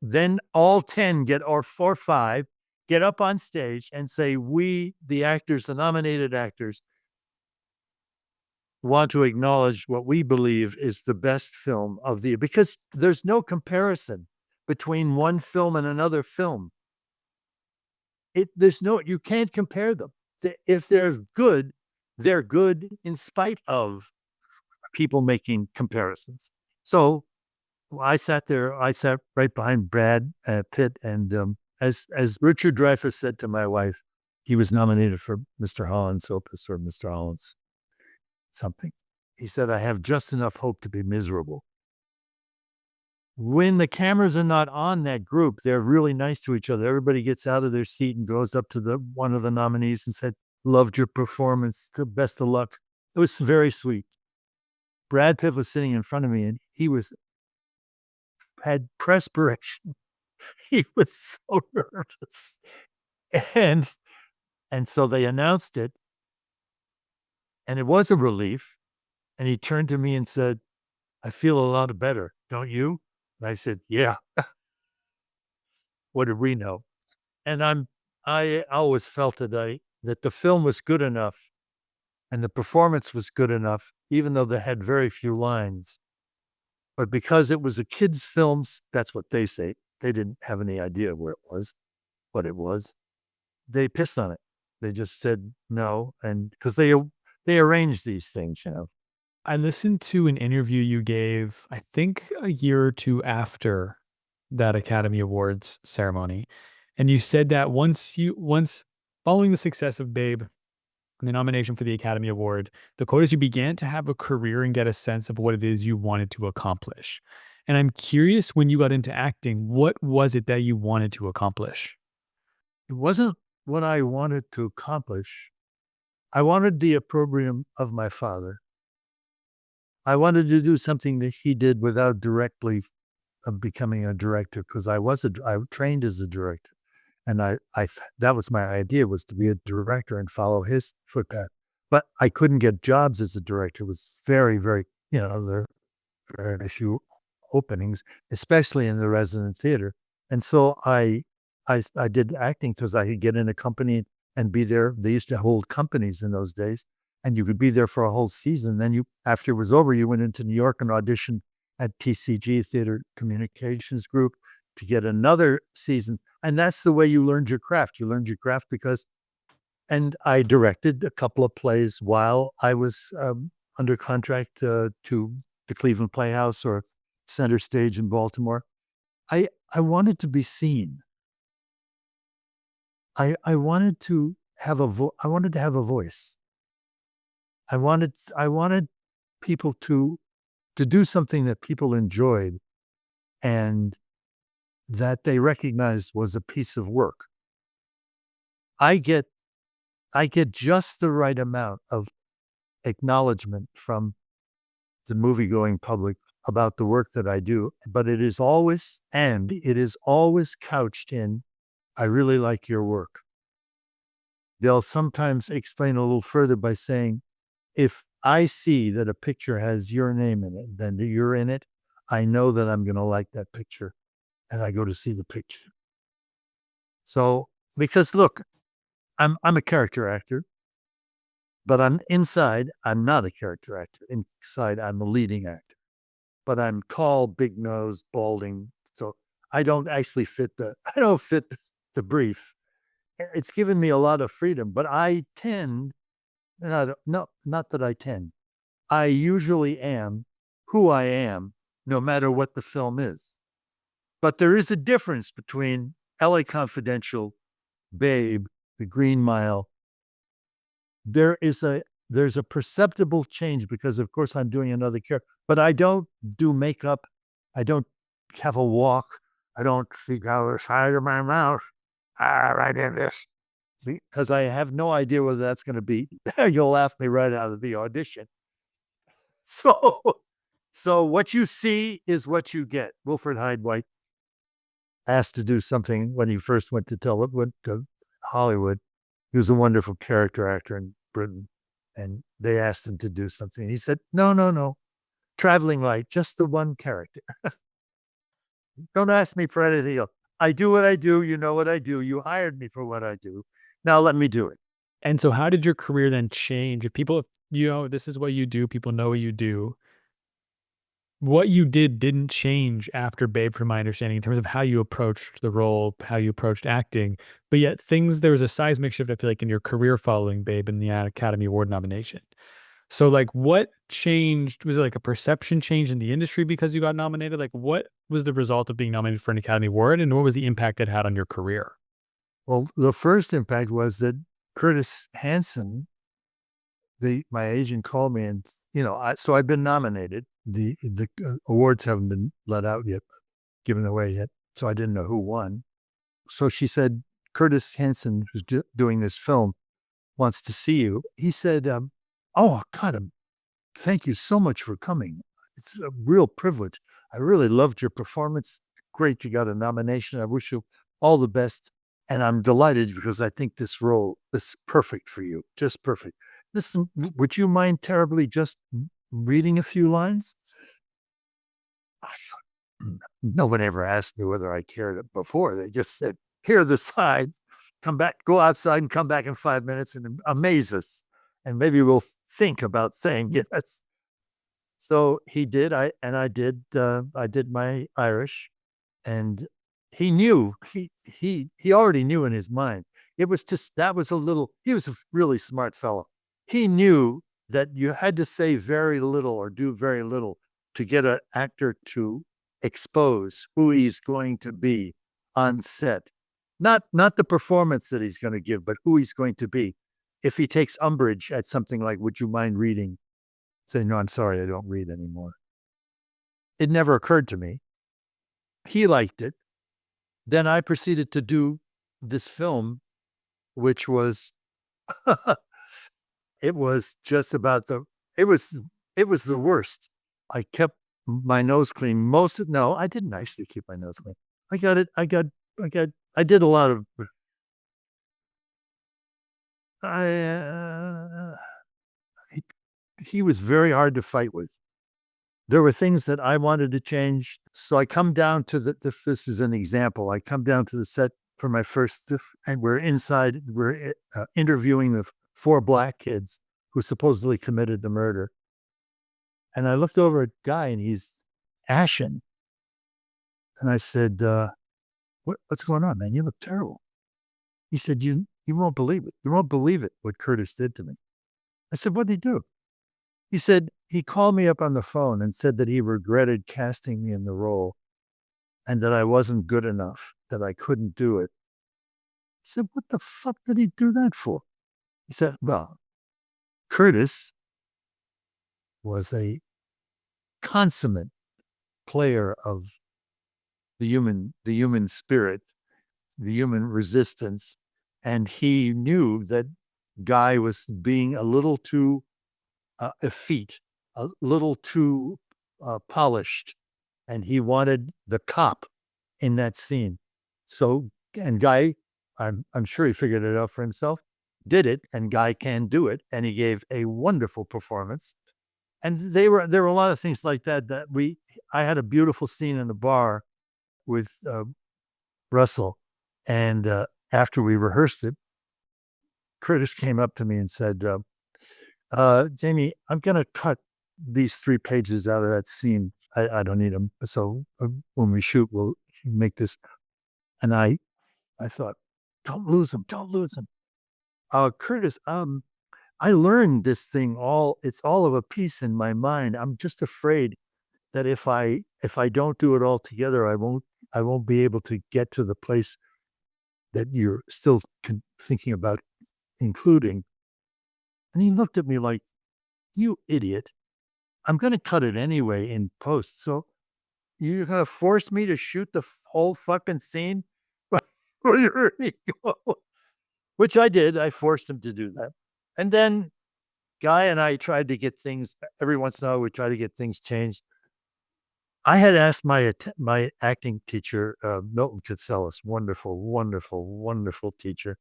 then all 10 or 5, get up on stage and say, we, the actors, the nominated actors, want to acknowledge what we believe is the best film of the year, because there's no comparison between one film and another film. You can't compare them. If they're good in spite of people making comparisons. So I sat right behind Brad Pitt, and as Richard Dreyfuss said to my wife, he was nominated for Mr. Holland's Opus or Mr. Holland's something. He said, I have just enough hope to be miserable. When the cameras are not on that group, they're really nice to each other. Everybody gets out of their seat and goes up to one of the nominees and said, loved your performance, the best of luck. It was very sweet. Brad Pitt was sitting in front of me, and he had perspiration. He was so nervous. And so they announced it, and it was a relief. And he turned to me and said, I feel a lot better, don't you? And I said, yeah. What did we know? And I always felt that the film was good enough and the performance was good enough, even though they had very few lines. But because it was a kid's film, that's what they say. They didn't have any idea what it was. They pissed on it. They just said no. And because they arranged these things, I listened to an interview you gave, I think a year or 2 after that Academy Awards ceremony, and you said that once following the success of Babe and the nomination for the Academy Award, the quote is you began to have a career and get a sense of what it is you wanted to accomplish. And I'm curious, when you got into acting, what was it that you wanted to accomplish? It wasn't what I wanted to accomplish. I wanted the opprobrium of my father. I wanted to do something that he did without directly becoming a director, because I trained as a director, and that was my idea, was to be a director and follow his footpath. but I couldn't get jobs as a director. It was very, very, there are very few openings, especially in the resident theater. And so I did acting because I could get in a company and be there. They used to hold companies in those days, and you could be there for a whole season. Then after it was over, you went into New York and auditioned at TCG, Theater Communications Group, to get another season. And that's the way you learned your craft. You learned your craft and I directed a couple of plays while I was under contract to the Cleveland Playhouse or Center Stage in Baltimore. I wanted to be seen. I wanted to have I wanted to have a voice. I wanted people to do something that people enjoyed and that they recognized was a piece of work. I get I get just the right amount of acknowledgement from the movie going public about the work that I do, but it is always couched in, I really like your work. They'll sometimes explain a little further by saying, if I see that a picture has your name in it, then you're in it, I know that I'm going to like that picture and I go to see the picture. So, because look, I'm a character actor, but I'm not a character actor. Inside, I'm a leading actor. But I'm tall, big nose, balding. So I don't actually I don't fit the brief. It's given me a lot of freedom, but I tend, no, not that I tend. I usually am who I am, no matter what the film is. But there is a difference between LA Confidential, Babe, The Green Mile. There's a perceptible change because, of course, I'm doing another character, but I don't do makeup. I don't have a walk. I don't speak out of the side of my mouth. Right in this. Because I have no idea whether that's going to be. You'll laugh me right out of the audition. So, so what you see is what you get. Wilfred Hyde White asked to do something when he first went to Hollywood. He was a wonderful character actor in Britain, and they asked him to do something. He said, "No, no, no, traveling light, just the one character. Don't ask me for anything else. I do what I do. You know what I do. You hired me for what I do. Now let me do it." And so how did your career then change? If this is what you do, people know what you do. What you didn't change after Babe, from my understanding, in terms of how you approached the role, how you approached acting, but yet there was a seismic shift, I feel like, in your career following Babe and the Academy Award nomination. So, like, what changed? Was it like a perception change in the industry because you got nominated? Like, what was the result of being nominated for an Academy Award, and what was the impact it had on your career? Well, the first impact was that Curtis Hanson, my agent, called me, and so I've been nominated. The awards haven't been let out yet, given away yet, so I didn't know who won. So she said, Curtis Hanson, who's doing this film, wants to see you. He said, "Oh, God, thank you so much for coming. It's a real privilege. I really loved your performance. Great, you got a nomination. I wish you all the best. And I'm delighted because I think this role is perfect for you, just perfect. Listen, would you mind terribly just reading a few lines?" I thought, no one ever asked me whether I cared before. They just said, "Here are the signs. Come back, go outside and come back in 5 minutes and amaze us. And maybe we'll think about saying yes." So he did. I did my Irish, and he knew. He already knew in his mind. It was just that was a little. He was a really smart fellow. He knew that you had to say very little or do very little to get an actor to expose who he's going to be on set. Not the performance that he's going to give, but who he's going to be. If he takes umbrage at something like, "Would you mind reading?" Say, "No, I'm sorry, I don't read anymore." It never occurred to me. He liked it. Then I proceeded to do this film, which was it was just about it was it was the worst. I kept my nose clean. No, I didn't actually keep my nose clean. I got it. I did a lot of I he was very hard to fight with. There were things that I wanted to change. So I come down to this is an example. I come down to the set for my first, and we're inside, we're interviewing the four black kids who supposedly committed the murder. And I looked over at a guy and he's ashen. And I said, what's going on, man? You look terrible. He said, you won't believe it. You won't believe it, what Curtis did to me. I said, what did he do? He said, he called me up on the phone and said that he regretted casting me in the role and that I wasn't good enough, that I couldn't do it. I said, what the fuck did he do that for? He said, well, Curtis was a consummate player of the human spirit, the human resistance. And he knew that Guy was being a little too effete, a little too polished, and he wanted the cop in that scene. So, and Guy, I'm sure he figured it out for himself, did it, and Guy can do it, and he gave a wonderful performance. And there were a lot of things like that I had a beautiful scene in the bar with Russell, and after we rehearsed it, Curtis came up to me and said, Jamie, I'm going to cut these 3 pages out of that scene. I don't need them. So when we shoot, we'll make this. And I thought, don't lose them. Don't lose them. Curtis, I learned this thing it's all of a piece in my mind. I'm just afraid that if I don't do it all together, I won't be able to get to the place that you're still thinking about including. And he looked at me like, you idiot. I'm going to cut it anyway in post. So you're going to force me to shoot the whole fucking scene? Where you go? Which I did. I forced him to do that. And then Guy and I tried to get things, every once in a while, we try to get things changed. I had asked my acting teacher, Milton Katselis, wonderful, wonderful, wonderful teacher,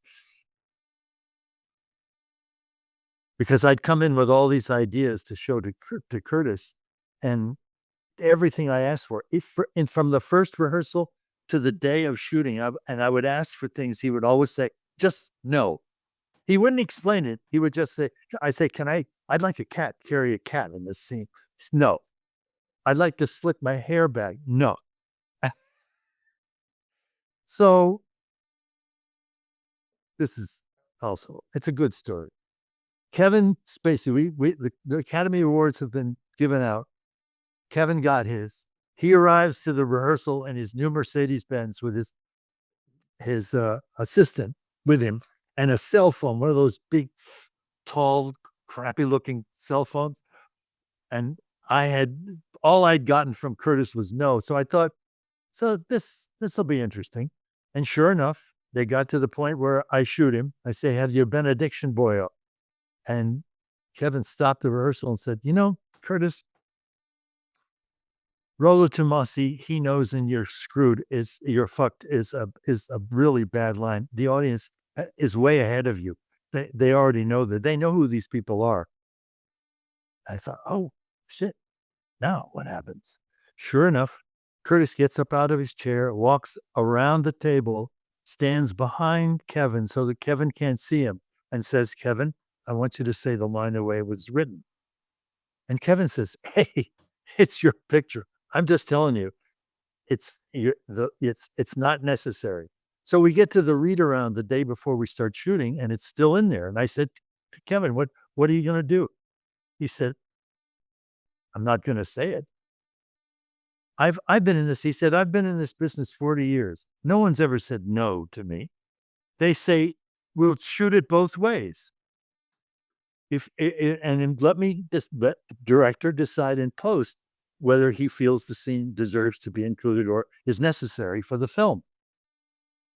because I'd come in with all these ideas to show to Curtis, and everything I asked for, and from the first rehearsal to the day of shooting, I would ask for things, he would always say, just no. He wouldn't explain it. He would just say, I say, I'd like a cat, carry a cat in this scene. No. I'd like to slick my hair back. No. So this is also, it's a good story. Kevin Spacey, the Academy Awards have been given out. Kevin got his. He arrives to the rehearsal in his new Mercedes-Benz with his assistant with him and a cell phone, one of those big, tall, crappy looking cell phones. And all I'd gotten from Curtis was no. So I thought, so this will be interesting. And sure enough, they got to the point where I shoot him. I say, have your benediction boy up? And Kevin stopped the rehearsal and said, Curtis, Rollo Tomasi, he knows and you're screwed, you're fucked is a really bad line. The audience is way ahead of you. They already know that. They know who these people are. I thought, oh, shit. Now what happens? Sure enough, Curtis gets up out of his chair, walks around the table, stands behind Kevin so that Kevin can't see him, and says, Kevin, I want you to say the line the way it was written. And Kevin says, hey, it's your picture. I'm just telling you, it's not necessary. So we get to the read around the day before we start shooting, and it's still in there. And I said to Kevin, what are you going to do? He said, I'm not going to say it. I've been in this. He said, I've been in this business 40 years. No one's ever said no to me. They say, we'll shoot it both ways. And let the director decide in post whether he feels the scene deserves to be included or is necessary for the film.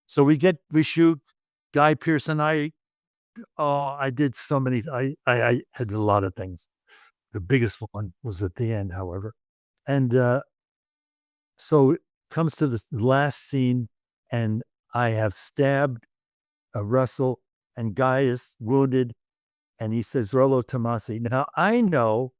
So we shoot. Guy Pearce and I did so many, I had a lot of things. The biggest one was at the end, however. And so it comes to the last scene, and I have stabbed Russell, and Guy is wounded. And he says, Rollo Tomasi. Now, I know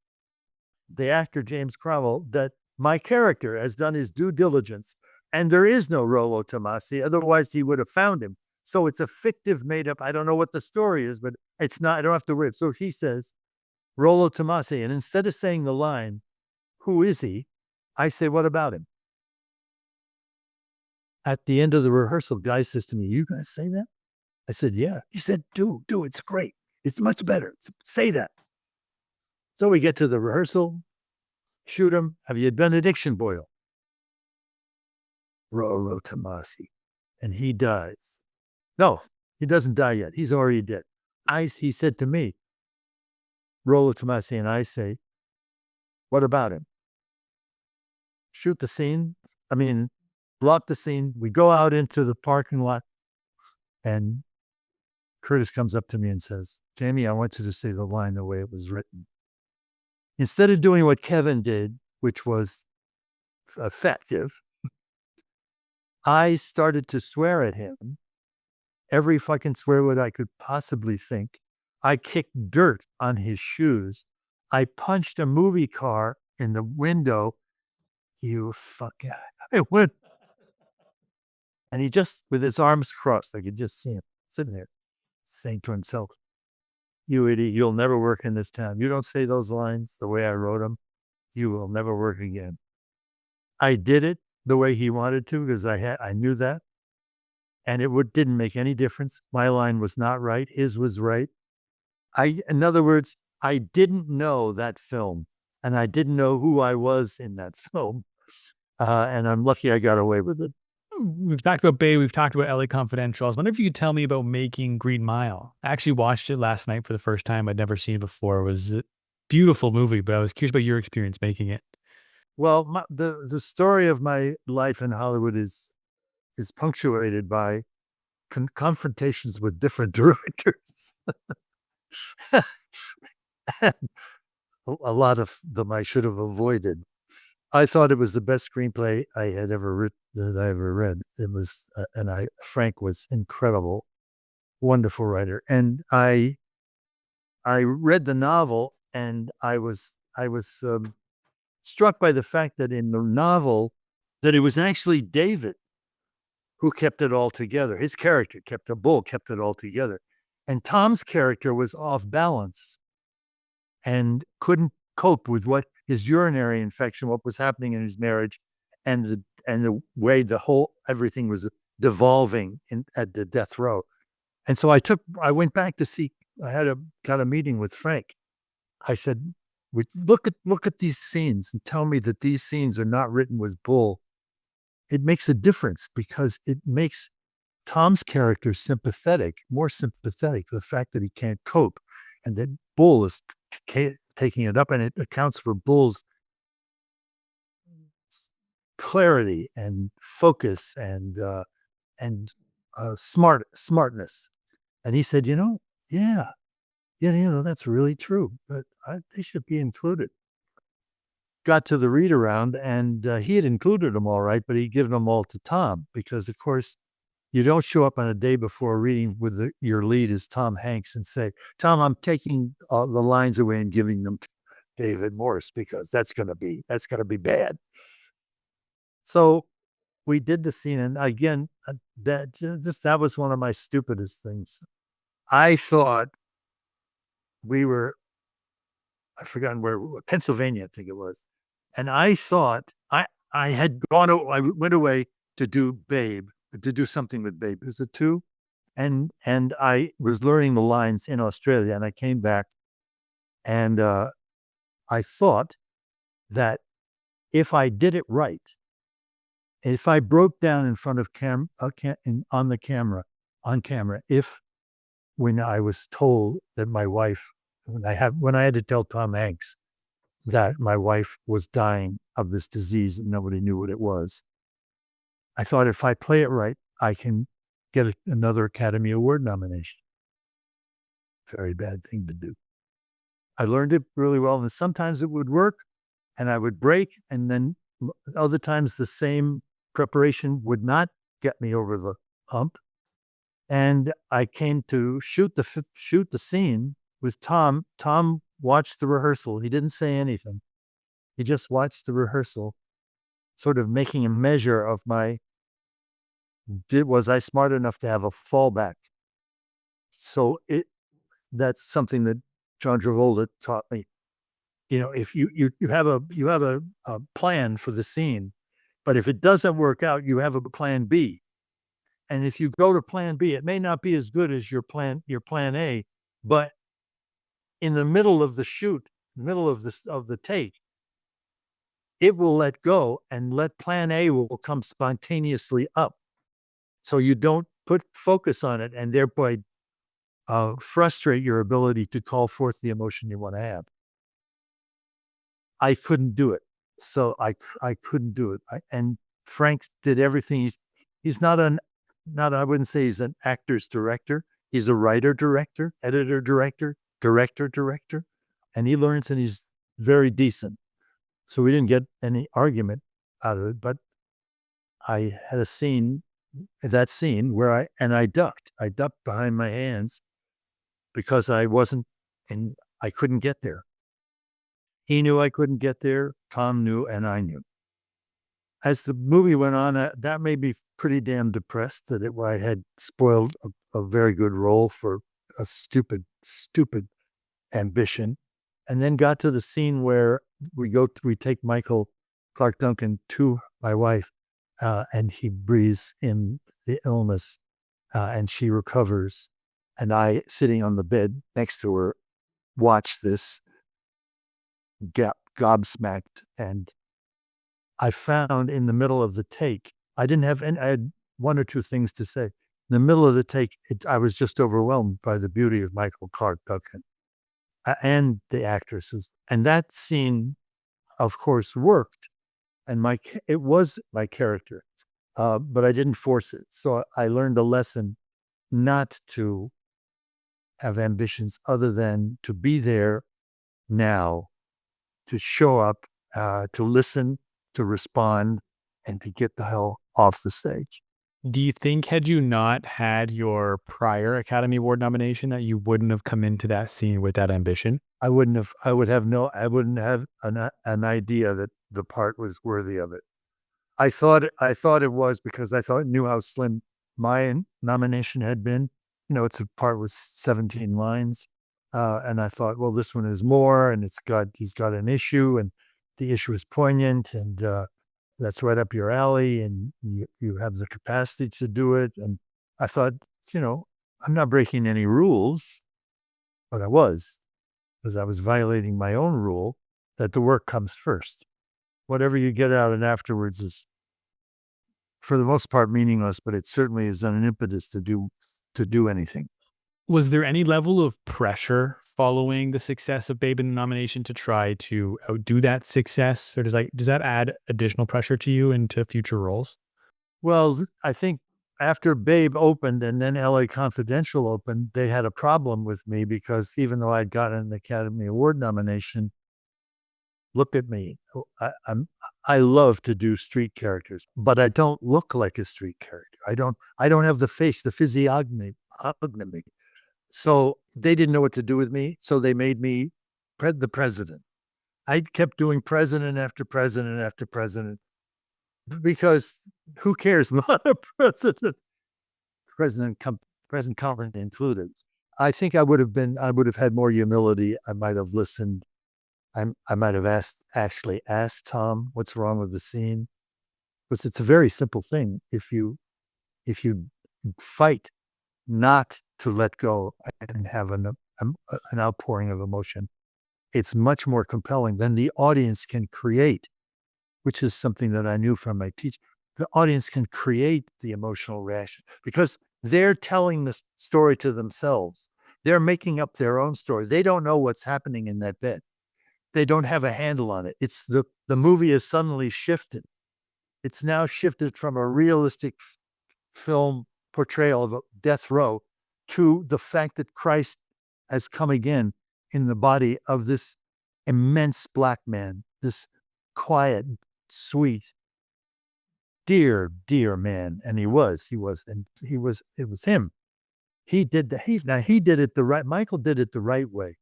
the actor James Cromwell that my character has done his due diligence, and there is no Rollo Tomasi. Otherwise, he would have found him. So it's a fictive made up. I don't know what the story is, but it's not, I don't have to worry. So he says, Rollo Tomasi. And instead of saying the line, who is he? I say, what about him? At the end of the rehearsal, guy says to me, you going to say that? I said, yeah. He said, do, it's great. It's much better. Say that. So we get to the rehearsal, shoot him. Have you benediction boil? Rollo Tomasi. And he dies. No, he doesn't die yet. He's already dead. He said to me, Rollo Tomasi, and I say, what about him? Shoot the scene. I mean, block the scene. We go out into the parking lot, and Curtis comes up to me and says, Jamie, I want you to say the line the way it was written. Instead of doing what Kevin did, which was effective, I started to swear at him. Every fucking swear word I could possibly think. I kicked dirt on his shoes. I punched a movie car in the window. You fucking, it went. And he just, with his arms crossed, I could just see him sitting there saying to himself, you idiot, you'll never work in this town. You don't say those lines the way I wrote them, you will never work again. I did it the way he wanted to because I knew that. And it didn't make any difference. My line was not right. His was right. In other words, I didn't know that film, and I didn't know who I was in that film. And I'm lucky I got away with it. We've talked about Bay. We've talked about LA Confidential. I was wondering if you could tell me about making Green Mile. I actually watched it last night for the first time. I'd never seen it before. It was a beautiful movie, but I was curious about your experience making it. Well, the story of my life in Hollywood is punctuated by confrontations with different directors. A lot of them I should have avoided. I thought it was the best screenplay I had ever written, that I ever read. It was, Frank was incredible, wonderful writer. And I read the novel, and I was struck by the fact that in the novel, that it was actually David who kept it all together. His character kept it all together. And Tom's character was off balance and couldn't cope with what his urinary infection, what was happening in his marriage, and the way everything was devolving at the death row. And so I went back to see. I had a meeting with Frank. I said, look at these scenes and tell me that these scenes are not written with bull. It makes a difference because it makes Tom's character more sympathetic to the fact that he can't cope, and that Bull is taking it up, and it accounts for Bull's clarity and focus and smartness. And he said, yeah, that's really true, but they should be included. Got to the read around, and he had included them all right, but he'd given them all to Tom because, of course, you don't show up on a day before a reading with your lead is Tom Hanks and say, Tom, I'm taking the lines away and giving them to David Morse because that's going to be bad. So we did the scene, and again, that was one of my stupidest things. I thought I've forgotten where, Pennsylvania, I think it was. And I thought I went away to do Babe, to do something with Babe. It was a 2. And I was learning the lines in Australia, and I came back, and I thought that if I did it right, if I broke down in front of on camera, when I was told that my wife, when I had to tell Tom Hanks that my wife was dying of this disease and nobody knew what it was, I thought if I play it right, I can get another Academy Award nomination. Very bad thing to do. I learned it really well, and sometimes it would work and I would break, and then other times the same preparation would not get me over the hump. And I came to shoot the scene with Tom, Tom watched the rehearsal. He didn't say anything. He just watched the rehearsal, sort of making a measure of was I smart enough to have a fallback? So that's something that John Travolta taught me. If you have a plan for the scene, but if it doesn't work out, you have a plan B. And if you go to plan B, it may not be as good as your plan A, but in the middle of the shoot, middle of the take, it will let go and let plan A will come spontaneously up. So you don't put focus on it and thereby frustrate your ability to call forth the emotion you want to have. I couldn't do it. So I couldn't do it. And Frank did everything. He's not, I wouldn't say he's an actor's director. He's a writer director, editor director, director director, and he learns and he's very decent. So we didn't get any argument out of it, but I had that scene where I ducked. I ducked behind my hands because I wasn't, and I couldn't get there. He knew I couldn't get there. Tom knew, and I knew. As the movie went on, that made me pretty damn depressed that I had spoiled a very good role for a stupid, stupid ambition. And then got to the scene where we take Michael Clark Duncan to my wife, and he breathes in the illness, and she recovers. And I, sitting on the bed next to her, watch this gobsmacked. And I found in the middle of the take, I had one or two things to say. In the middle of the take, I was just overwhelmed by the beauty of Michael Clark Duncan and the actresses. And that scene, of course, worked. And it was my character, but I didn't force it. So I learned a lesson not to have ambitions other than to be there now, to show up, to listen, to respond, and to get the hell off the stage. Do you think had you not had your prior Academy Award nomination that you wouldn't have come into that scene with that ambition? I wouldn't have an idea that the part was worthy of it. I thought it was because knew how slim my nomination had been. It's a part with 17 lines. And I thought, well, this one is more, and he's got an issue, and the issue is poignant, and that's right up your alley, and you have the capacity to do it. And I thought, I'm not breaking any rules, but I was, because I was violating my own rule that the work comes first. Whatever you get out of it afterwards is, for the most part, meaningless, but it certainly is an impetus to do anything. Was there any level of pressure following the success of Babe in the nomination to try to outdo that success? Or does that add additional pressure to you into future roles? Well, I think after Babe opened and then LA Confidential opened, they had a problem with me because even though I'd gotten an Academy Award nomination, look at me. I love to do street characters, but I don't look like a street character. I don't have the face, the physiognomy. So they didn't know what to do with me. So they made me the president. I kept doing president after president after president because who cares? Not a president, president conference included. I think I would have had more humility. I might have listened. I might have actually asked Tom what's wrong with the scene, because it's a very simple thing. If you fight not to let go and have an outpouring of emotion, it's much more compelling than the audience can create, which is something that I knew from my teacher. The audience can create the emotional reaction because they're telling the story to themselves. They're making up their own story. They don't know what's happening in that bed. They don't have a handle on it. It's the movie has suddenly shifted. It's now shifted from a realistic film portrayal of a death row to the fact that Christ has come again in the body of this immense black man, this quiet, sweet, dear man. And it was him. He did the he did it the right. Michael did it the right way.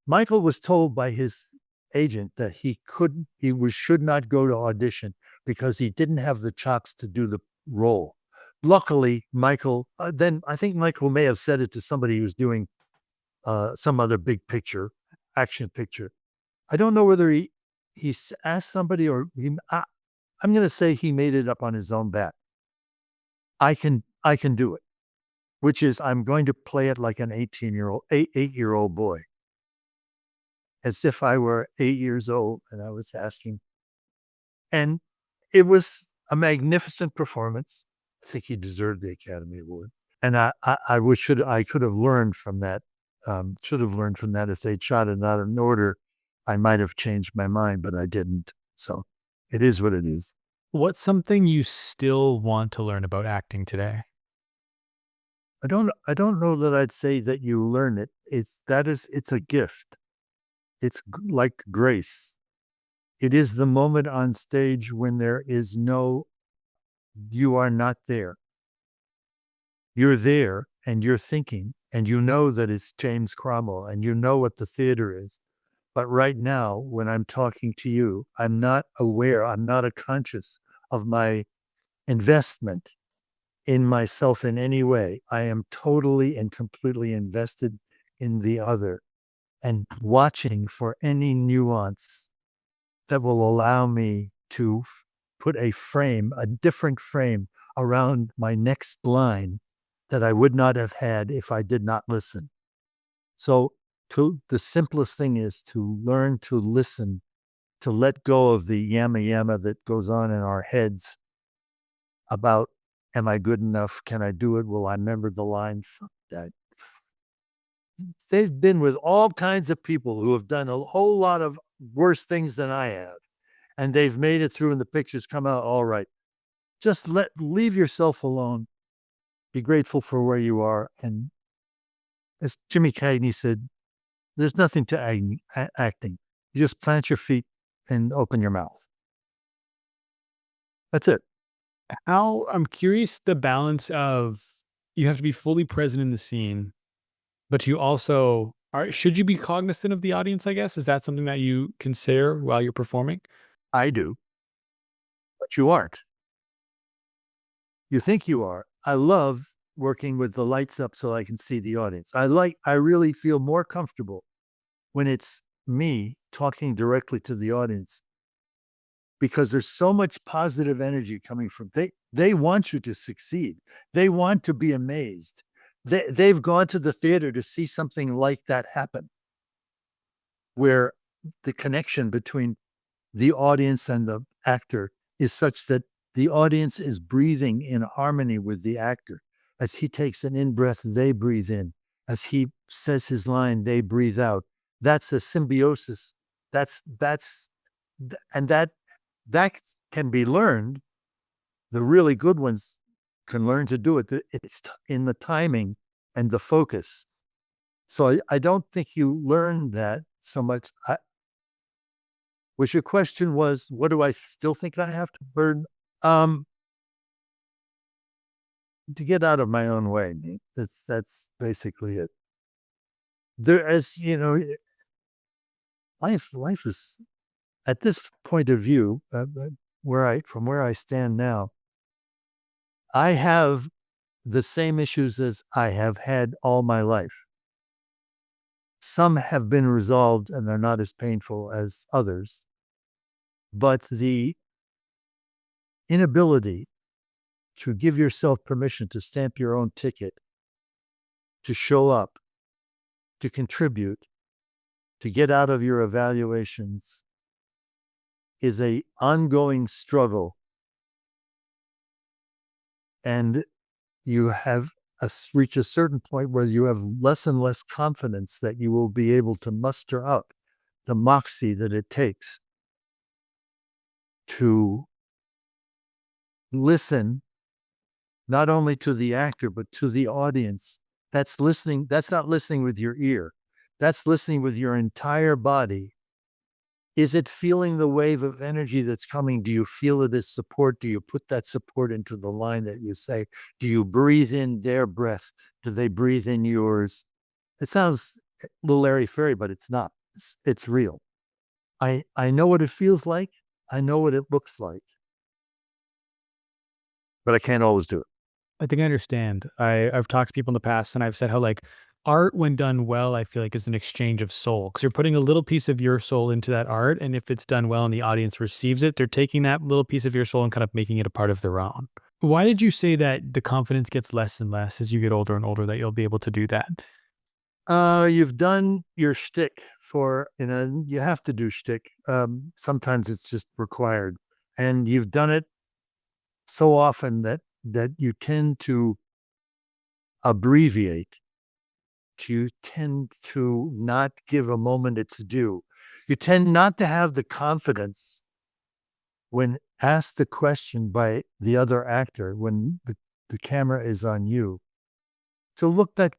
Michael was told by his agent that should not go to audition because he didn't have the chops to do the role. Luckily, Michael, then I think Michael may have said it to somebody who was doing some other big picture, action picture. I don't know whether he asked somebody or I'm going to say he made it up on his own bat. I can do it, which is I'm going to play it like an 8-year-old boy, as if I were 8 years old and I was asking. And it was a magnificent performance. I think he deserved the Academy Award. And I could have learned from that. Should have learned from that. If they'd shot it out in order, I might have changed my mind, but I didn't. So it is what it is. What's something you still want to learn about acting today? I don't know that I'd say that you learn it. It's a gift. It's like grace. It is the moment on stage when there is no, you are not there. You're there and you're thinking, and you know that it's James Cromwell and you know what the theater is. But right now, when I'm talking to you, I'm not aware, I'm not a conscious of my investment in myself in any way. I am totally and completely invested in the other and watching for any nuance that will allow me to put a different frame around my next line that I would not have had if I did not listen. So the simplest thing is to learn to listen, to let go of the yama yama that goes on in our heads about, am I good enough? Can I do it? Will I remember the line? Fuck that. They've been with all kinds of people who have done a whole lot of worse things than I have, and they've made it through and the pictures come out all right. Just leave yourself alone. Be grateful for where you are. And as Jimmy Cagney said, there's nothing to acting. You just plant your feet and open your mouth. That's it. How I'm curious the balance of you have to be fully present in the scene, but you also should you be cognizant of the audience, I guess? Is that something that you consider while you're performing? I do, but you aren't. You think you are. I love working with the lights up so I can see the audience. I really feel more comfortable when it's me talking directly to the audience because there's so much positive energy coming from they want you to succeed. They want to be amazed. They've gone to the theater to see something like that happen, where the connection between the audience and the actor is such that the audience is breathing in harmony with the actor. As he takes an in breath, they breathe in. As he says his line, they breathe out. That's a symbiosis. That's and that can be learned. The really good ones can learn to do it. It's in the timing and the focus. So I don't think you learn that so much. Which your question was, what do I still think I have to learn? To get out of my own way. Nate. That's basically it. There, as you know, life is at this point of view, from where I stand now, I have the same issues as I have had all my life. Some have been resolved and they're not as painful as others, but the inability to give yourself permission to stamp your own ticket, to show up, to contribute, to get out of your evaluations is a ongoing struggle. And you have reach a certain point where you have less and less confidence that you will be able to muster up the moxie that it takes to listen not only to the actor, but to the audience. That's listening. That's not listening with your ear. That's listening with your entire body Is it feeling the wave of energy that's coming? Do you feel it as support? Do you put that support into the line that you say? Do you breathe in their breath? Do they breathe in yours? It sounds a little airy fairy, but it's not. It's real. I know what it feels like. I know what it looks like, but I can't always do it. I think I understand. I've talked to people in the past and I've said how like art when done well, I feel like is an exchange of soul because you're putting a little piece of your soul into that art. And if it's done well and the audience receives it, they're taking that little piece of your soul and kind of making it a part of their own. Why did you say that the confidence gets less and less as you get older and older that you'll be able to do that? You've done your shtick you have to do shtick. Sometimes it's just required. And you've done it so often that you tend to abbreviate. You tend to not give a moment its due. You tend not to have the confidence when asked the question by the other actor, when the camera is on you, to look that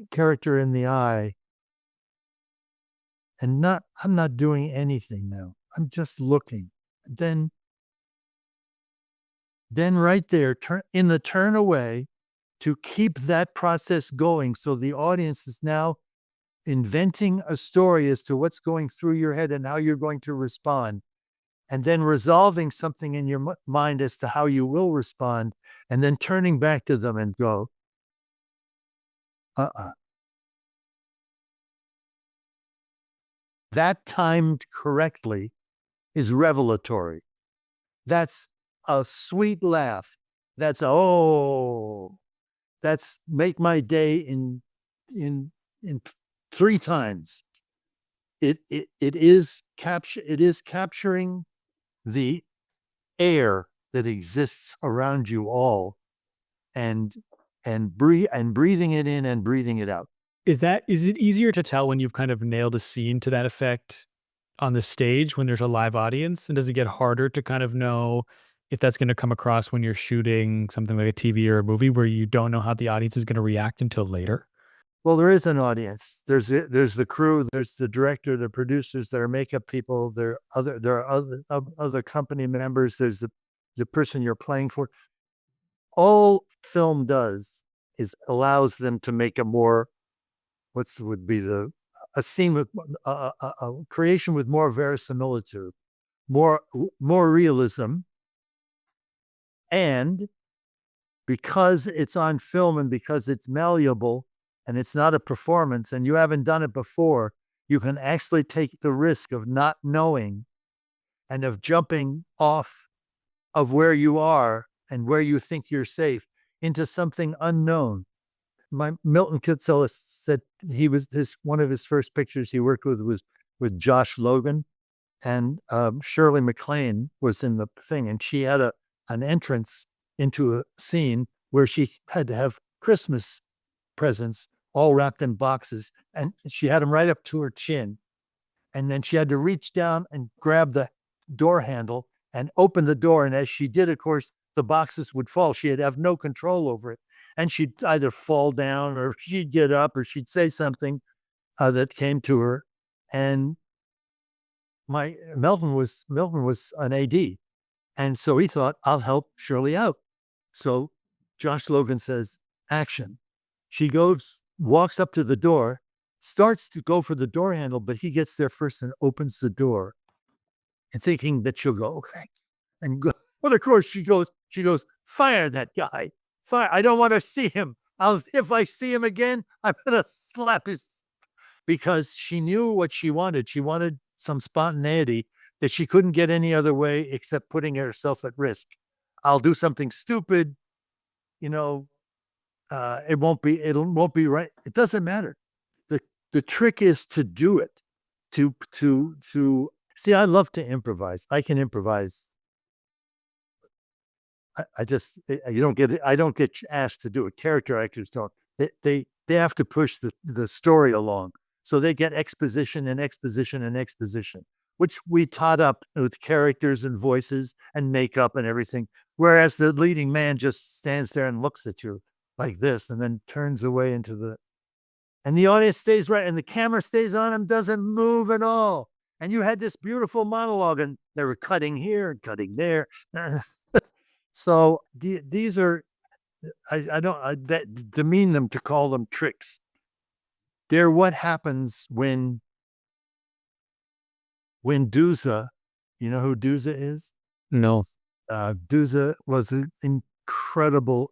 character in the eye and I'm not doing anything now. I'm just looking. Then right there, turn away to keep that process going. So the audience is now inventing a story as to what's going through your head and how you're going to respond, and then resolving something in your mind as to how you will respond, and then turning back to them and go, uh-uh. That timed correctly is revelatory. That's a sweet laugh. That's that's make my day in in 3 times. It is capturing the air that exists around you all, and breathing it in and breathing it out. Is it easier to tell when you've kind of nailed a scene to that effect on the stage when there's a live audience? And does it get harder to kind of know if that's gonna come across when you're shooting something like a TV or a movie where you don't know how the audience is gonna react until later? Well, there is an audience. There's the crew, there's the director, the producers, there are makeup people, there are other company members, there's the person you're playing for. All film does is allows them to make a more what's would be the a scene with a creation with more verisimilitude, more realism, and because it's on film and because it's malleable and it's not a performance and you haven't done it before, you can actually take the risk of not knowing and of jumping off of where you are and where you think you're safe into something unknown. My Milton Kitselis said he was one of his first pictures he worked with was with Josh Logan, and Shirley MacLaine was in the thing, and she had an entrance into a scene where she had to have Christmas presents all wrapped in boxes, and she had them right up to her chin, and then she had to reach down and grab the door handle and open the door. And as she did, of course, the boxes would fall. She'd have no control over it, and she'd either fall down or she'd get up or she'd say something that came to her. And my Milton was an AD, and so he thought, I'll help Shirley out. So Josh Logan says, action. She goes, walks up to the door, starts to go for the door handle, but he gets there first and opens the door, and thinking that she'll go, okay, and go. But of course she goes, fire that guy. Fire. I don't want to see him. If I see him again, I'm gonna slap his, because she knew what she wanted. She wanted some spontaneity that she couldn't get any other way except putting herself at risk. I'll do something stupid, you know, it won't be right. It doesn't matter. The the trick is to do it. To see, I love to improvise. I can improvise. I just you don't get I don't get asked to do it. Character actors don't. They have to push the story along. So they get exposition and exposition and exposition, which we taught up with characters and voices and makeup and everything. Whereas the leading man just stands there and looks at you like this and then turns away into the, and the audience stays right and the camera stays on him, doesn't move at all. And you had this beautiful monologue, and they were cutting here and cutting there. So these are, I don't that demean them to call them tricks. They're what happens when Duza, you know who Duza is? No. Duza was an incredible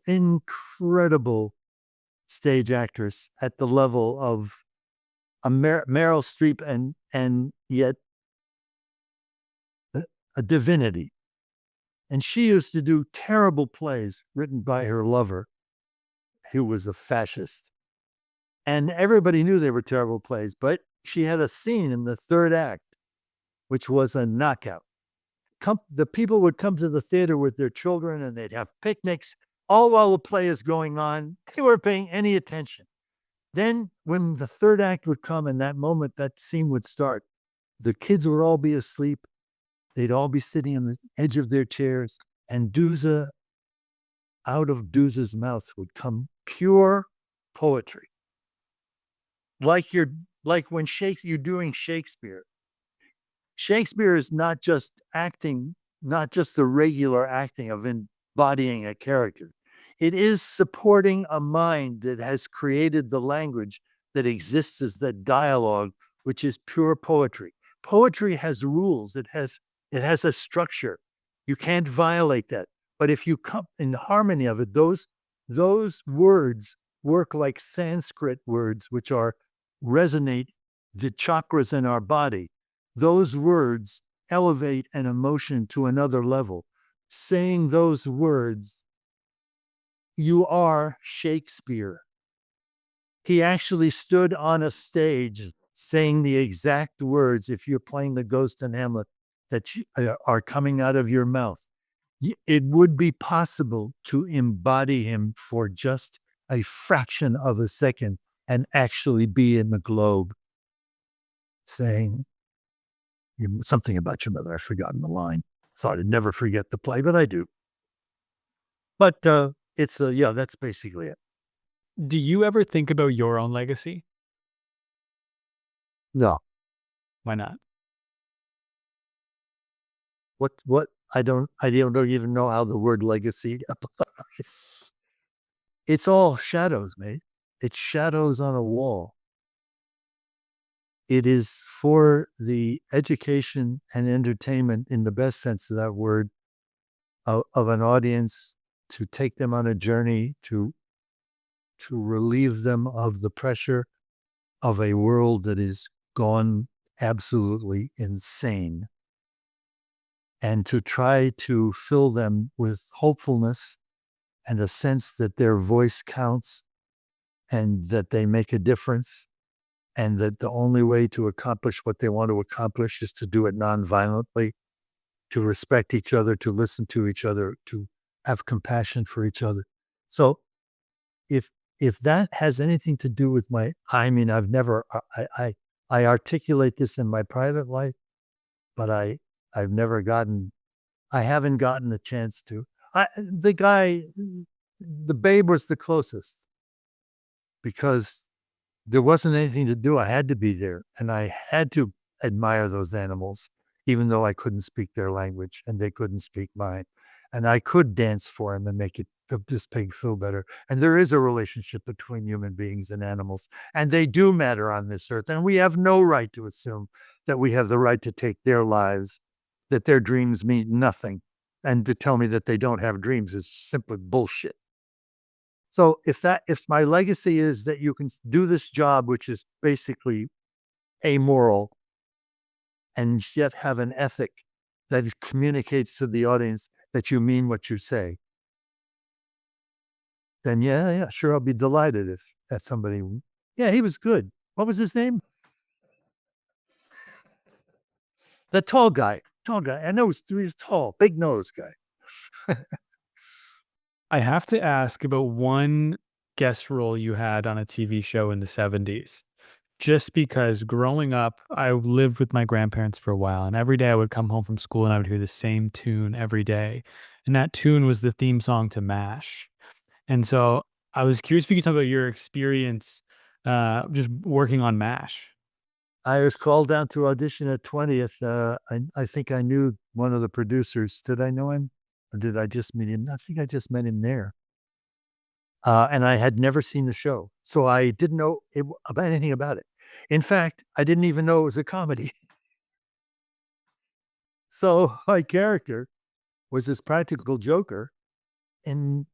stage actress at the level of Meryl Streep, and yet a divinity. And she used to do terrible plays written by her lover, who was a fascist. And everybody knew they were terrible plays, but she had a scene in the third act, which was a knockout. The people would come to the theater with their children and they'd have picnics, all while the play is going on. They weren't paying any attention. Then, when the third act would come, and that moment, that scene would start, the kids would all be asleep. They'd all be sitting on the edge of their chairs, and out of Duza's mouth would come pure poetry. Like when you're doing Shakespeare. Shakespeare is not just acting, not just the regular acting of embodying a character. It is supporting a mind that has created the language that exists as the dialogue, which is pure poetry. Poetry has rules. It has a structure. You can't violate that. But if you come in harmony of it, those words work like Sanskrit words, which resonate the chakras in our body. Those words elevate an emotion to another level. Saying those words, you are Shakespeare. He actually stood on a stage saying the exact words, if you're playing the ghost in Hamlet, that are coming out of your mouth. It would be possible to embody him for just a fraction of a second and actually be in the globe saying something about your mother. I've forgotten the line. Thought I'd never forget the play, but I do. But that's basically it. Do you ever think about your own legacy? No, Why not? what I don't even know how the word legacy applies. It's all shadows, mate. It's shadows on a wall. It is for the education and entertainment, in the best sense of that word, of an audience, to take them on a journey, to relieve them of the pressure of a world that is gone absolutely insane, and to try to fill them with hopefulness and a sense that their voice counts and that they make a difference, and that the only way to accomplish what they want to accomplish is to do it nonviolently, to respect each other, to listen to each other, to have compassion for each other. So if that has anything to do with I've never, I articulate this in my private life, but I haven't gotten the chance to. The babe was the closest, because there wasn't anything to do. I had to be there, and I had to admire those animals, even though I couldn't speak their language and they couldn't speak mine. And I could dance for him and make this pig feel better. And there is a relationship between human beings and animals, and they do matter on this earth. And we have no right to assume that we have the right to take their lives, that their dreams mean nothing. And to tell me that they don't have dreams is simply bullshit. So if my legacy is that you can do this job, which is basically amoral, and yet have an ethic that communicates to the audience that you mean what you say, then yeah, sure, I'll be delighted if that somebody. Yeah, he was good. What was his name? The tall guy. Tall guy. I know he's tall, big nose guy. I have to ask about one guest role you had on a TV show in the 70s. Just because growing up, I lived with my grandparents for a while, and every day I would come home from school and I would hear the same tune every day. And that tune was the theme song to MASH. And so I was curious if you could talk about your experience just working on MASH. I was called down to audition at 20th. I think I knew one of the producers. Did I know him? Or did I just meet him? I think I just met him there. And I had never seen the show. So I didn't know about anything about it. In fact, I didn't even know it was a comedy. So my character was this practical joker in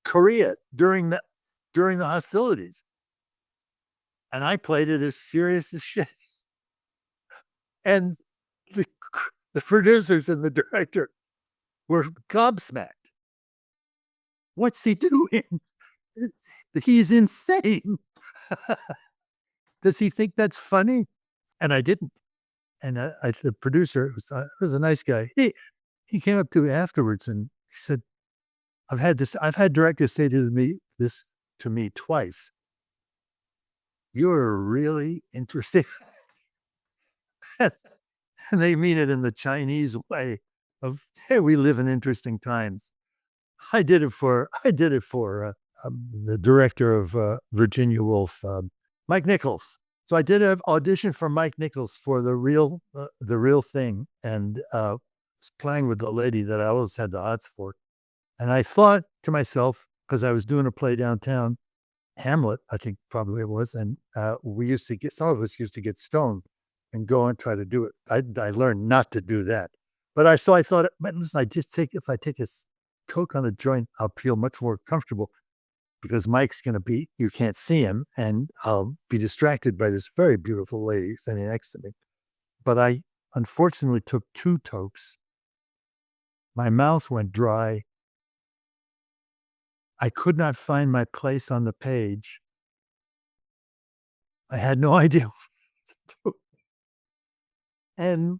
Korea during the hostilities. And I played it as serious as shit. And the, the producers and the director were gobsmacked. What's he doing? He's insane. Does he think that's funny? And I didn't. And the producer was a nice guy. He came up to me afterwards and he said, I've had directors say to me twice. You're really interesting. And they mean it in the Chinese way of, hey, we live in interesting times. I did it for the director of Virginia Woolf, Mike Nichols. So I did an audition for Mike Nichols for the real thing, and was playing with the lady that I always had the odds for. And I thought to myself, because I was doing a play downtown, Hamlet, I think probably it was, and some of us used to get stoned and go and try to do it. I learned not to do that, but I thought, listen, if I take this coke on a joint, I'll feel much more comfortable because Mike's going to be, you can't see him, and I'll be distracted by this very beautiful lady standing next to me. But I unfortunately took 2 tokes. My mouth went dry. I could not find my place on the page. I had no idea. And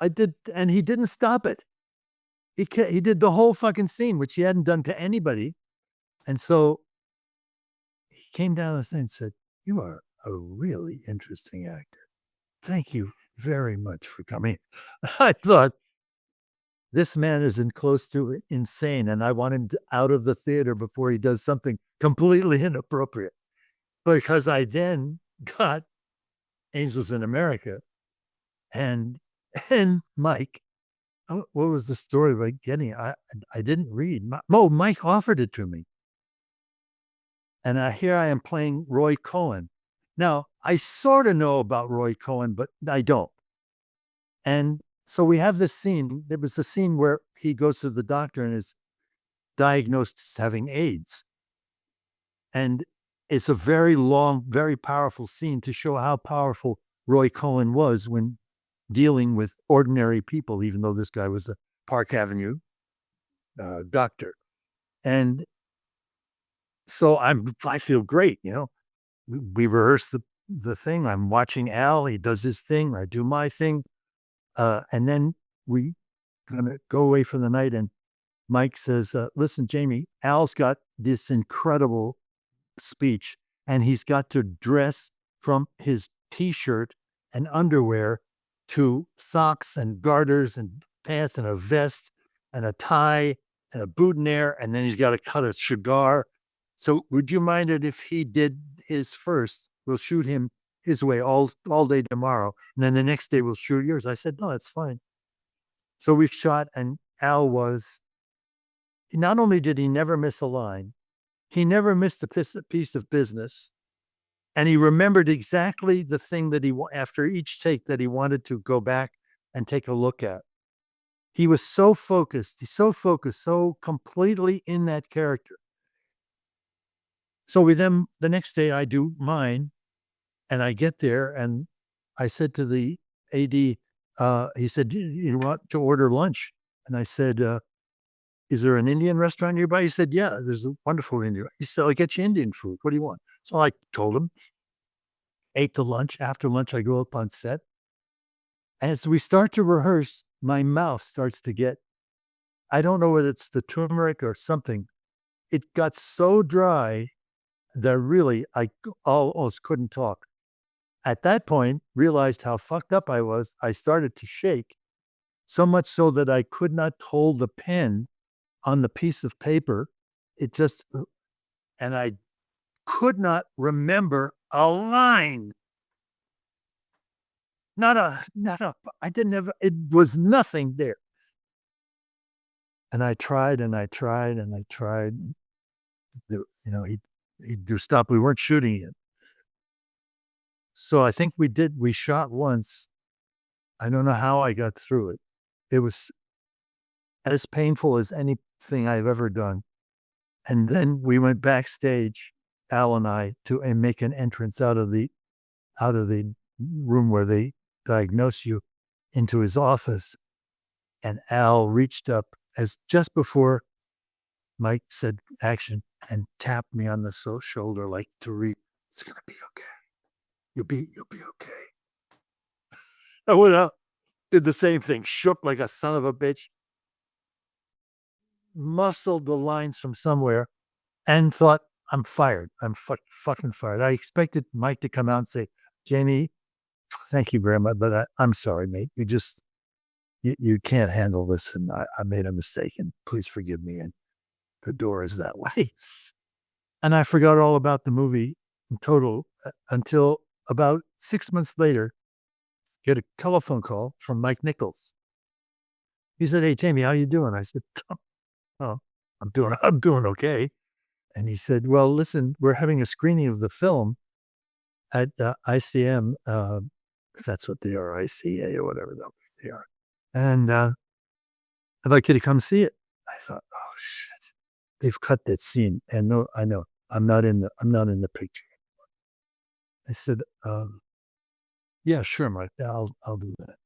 and he didn't stop it. He did the whole fucking scene, which he hadn't done to anybody. And so he came down the thing and said, "You are a really interesting actor. Thank you very much for coming." I thought, this man is close to insane, and I want him out of the theater before he does something completely inappropriate. Because I then got Angels in America and Mike. What was the story about getting it? I didn't read. Mike offered it to me. And here I am playing Roy Cohen. Now, I sort of know about Roy Cohen, but I don't. And so we have this scene. There was the scene where he goes to the doctor and is diagnosed as having AIDS. And it's a very long, very powerful scene to show how powerful Roy Cohen was when dealing with ordinary people, even though this guy was a Park Avenue doctor. And so I feel great, we rehearse the thing. I'm watching Al. He does his thing. I do my thing. And then we kind of go away for the night. And Mike says, listen, Jamie, Al's got this incredible speech, and he's got to dress from his T-shirt and underwear to socks and garters and pants and a vest and a tie and a boutonniere, and then he's got to cut a cigar. So would you mind it if he did his first? We'll shoot him his way all day tomorrow, and then the next day we'll shoot yours. I said, no, that's fine. So we shot, and Al was, not only did he never miss a line, he never missed a piece of business. And he remembered exactly the thing that after each take, that he wanted to go back and take a look at. He was so focused. He's so focused, so completely in that character. So the next day I do mine, and I get there, and I said to the AD, he said, you want to order lunch? And I said, is there an Indian restaurant nearby? He said, yeah, there's a wonderful Indian. He said, I'll get you Indian food. What do you want? So I told him, ate the lunch. After lunch, I go up on set. As we start to rehearse, my mouth starts to get, I don't know whether it's the turmeric or something. It got so dry that really I almost couldn't talk. At that point, realized how fucked up I was. I started to shake, so much so that I could not hold the pen on the piece of paper. And I could not remember a line. I didn't have, it was nothing there. And I tried and I tried and I tried. He'd do stop. We weren't shooting it. So I think we shot once. I don't know how I got through it. It was as painful as anything I've ever done. And then we went backstage, Al and I, to and make an entrance out of the room where they diagnose you into his office. And Al reached up as just before Mike said action and tapped me on the shoulder like to read, it's gonna be okay. You'll be okay. I went out, did the same thing, shook like a son of a bitch, muscled the lines from somewhere, and thought, I'm fired. I'm fucking fired. I expected Mike to come out and say, Jamie, thank you very much, but I'm sorry, mate. You can't handle this, and I made a mistake, and please forgive me. And the door is that way. And I forgot all about the movie in total until about 6 months later, get a telephone call from Mike Nichols. He said, "Hey, Jamie, how you doing?" I said, "Oh, I'm doing okay." And he said, "Well, listen, we're having a screening of the film at ICM, if that's what they are, ICA or whatever they are. And I'd like you to come see it." I thought, "Oh shit, they've cut that scene." And no, I know I'm not in the picture. I said, "Yeah, sure, Mike, I'll do that."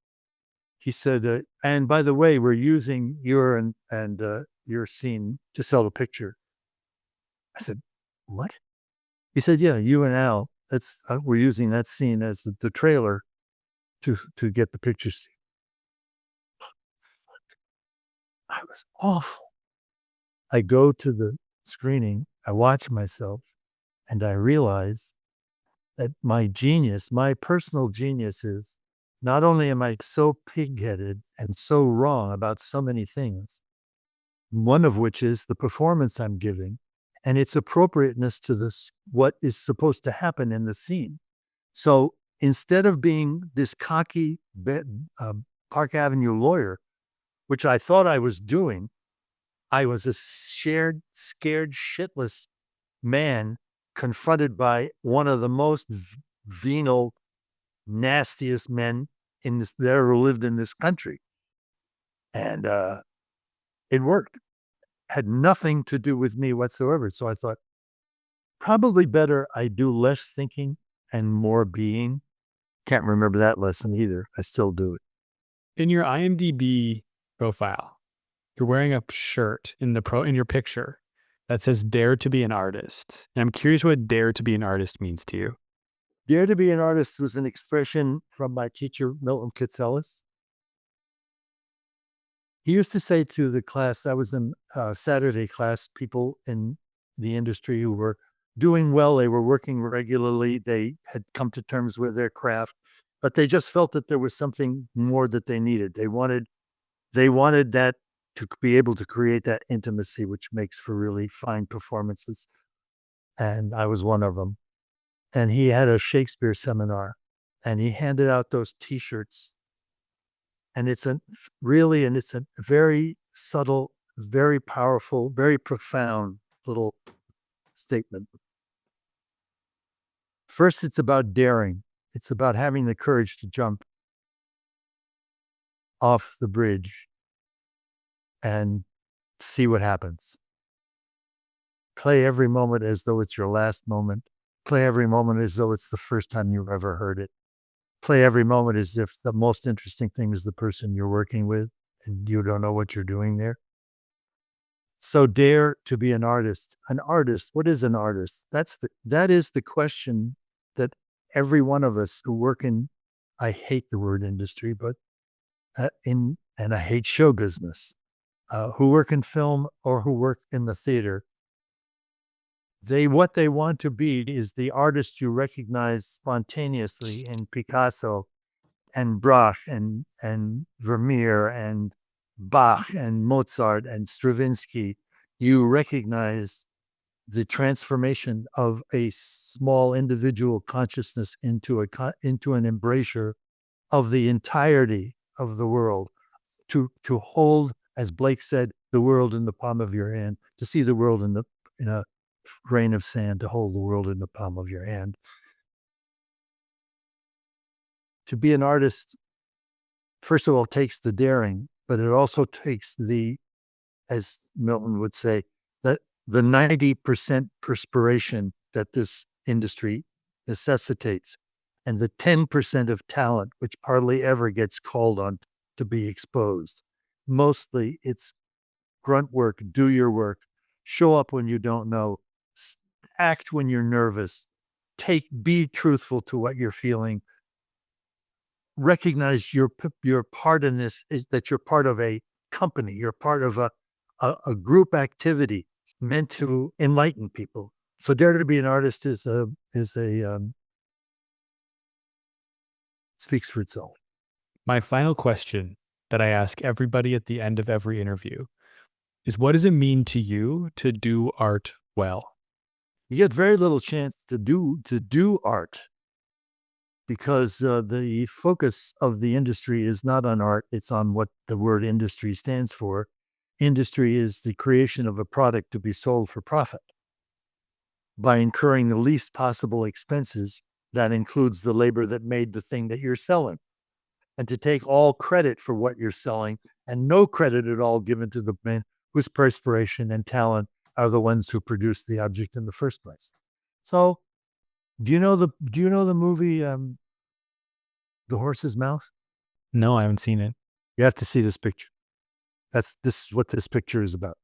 He said, "And by the way, we're using and your scene to sell the picture." I said, "What?" He said, "Yeah, you and Al. We're using that scene as the trailer to get the pictures." I was awful. I go to the screening, I watch myself, and I realize that my personal genius is not only am I so pig-headed and so wrong about so many things, one of which is the performance I'm giving and its appropriateness to what is supposed to happen in the scene. So instead of being this cocky Park Avenue lawyer, which I thought I was doing, I was a scared, shitless man confronted by one of the most venal, nastiest men that ever lived in this country. And it worked. Had nothing to do with me whatsoever. So I thought, probably better I do less thinking and more being. Can't remember that lesson either. I still do it. In your IMDb profile, you're wearing a shirt in your picture that says "Dare to be an artist." And I'm curious what "Dare to be an artist" means to you. Dare to be an artist was an expression from my teacher, Milton Kitselis. He used to say to the class, I was in Saturday class, people in the industry who were doing well, they were working regularly, they had come to terms with their craft, but they just felt that there was something more that they needed. They wanted that to be able to create that intimacy, which makes for really fine performances. And I was one of them. And he had a Shakespeare seminar and he handed out those T-shirts. And it's a very subtle, very powerful, very profound little statement. First, it's about daring. It's about having the courage to jump off the bridge and see what happens. Play every moment as though it's your last moment. Play every moment as though it's the first time you've ever heard it. Play every moment as if the most interesting thing is the person you're working with and you don't know what you're doing there. So dare to be an artist. An artist, what is an artist? That is the question that every one of us who work in, I hate the word industry, but and I hate show business, who work in film or who work in the theater. What they want to be is the artist you recognize spontaneously in Picasso and Braque and Vermeer and Bach and Mozart and Stravinsky. You recognize the transformation of a small individual consciousness into an embrasure of the entirety of the world, to hold, as Blake said, the world in the palm of your hand, to see the world in a grain of sand, to hold the world in the palm of your hand. To be an artist, first of all, takes the daring, but it also takes the, as Milton would say, that the 90% perspiration that this industry necessitates, and the 10% of talent, which hardly ever gets called on to be exposed. Mostly it's grunt work, do your work, show up when you don't know, act when you're nervous, be truthful to what you're feeling, recognize your part in this, is that you're part of a company, you're part of a group activity meant to enlighten people. So dare to be an artist is a speaks for itself. My final question that I ask everybody at the end of every interview is, what does it mean to you to do art well? You get very little chance to do art because the focus of the industry is not on art, it's on what the word industry stands for. Industry is the creation of a product to be sold for profit by incurring the least possible expenses. That includes the labor that made the thing that you're selling, and to take all credit for what you're selling and no credit at all given to the men whose perspiration and talent are the ones who produced the object in the first place. So, do you know the movie The Horse's Mouth? No, I haven't seen it. You have to see this picture. This is what this picture is about.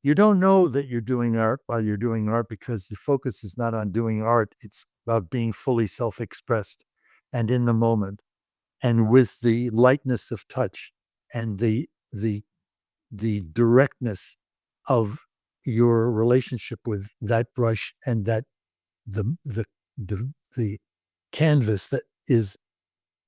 You don't know that you're doing art while you're doing art because the focus is not on doing art. It's about being fully self-expressed and in the moment, and with the lightness of touch and the directness of your relationship with that brush and that the the the canvas that is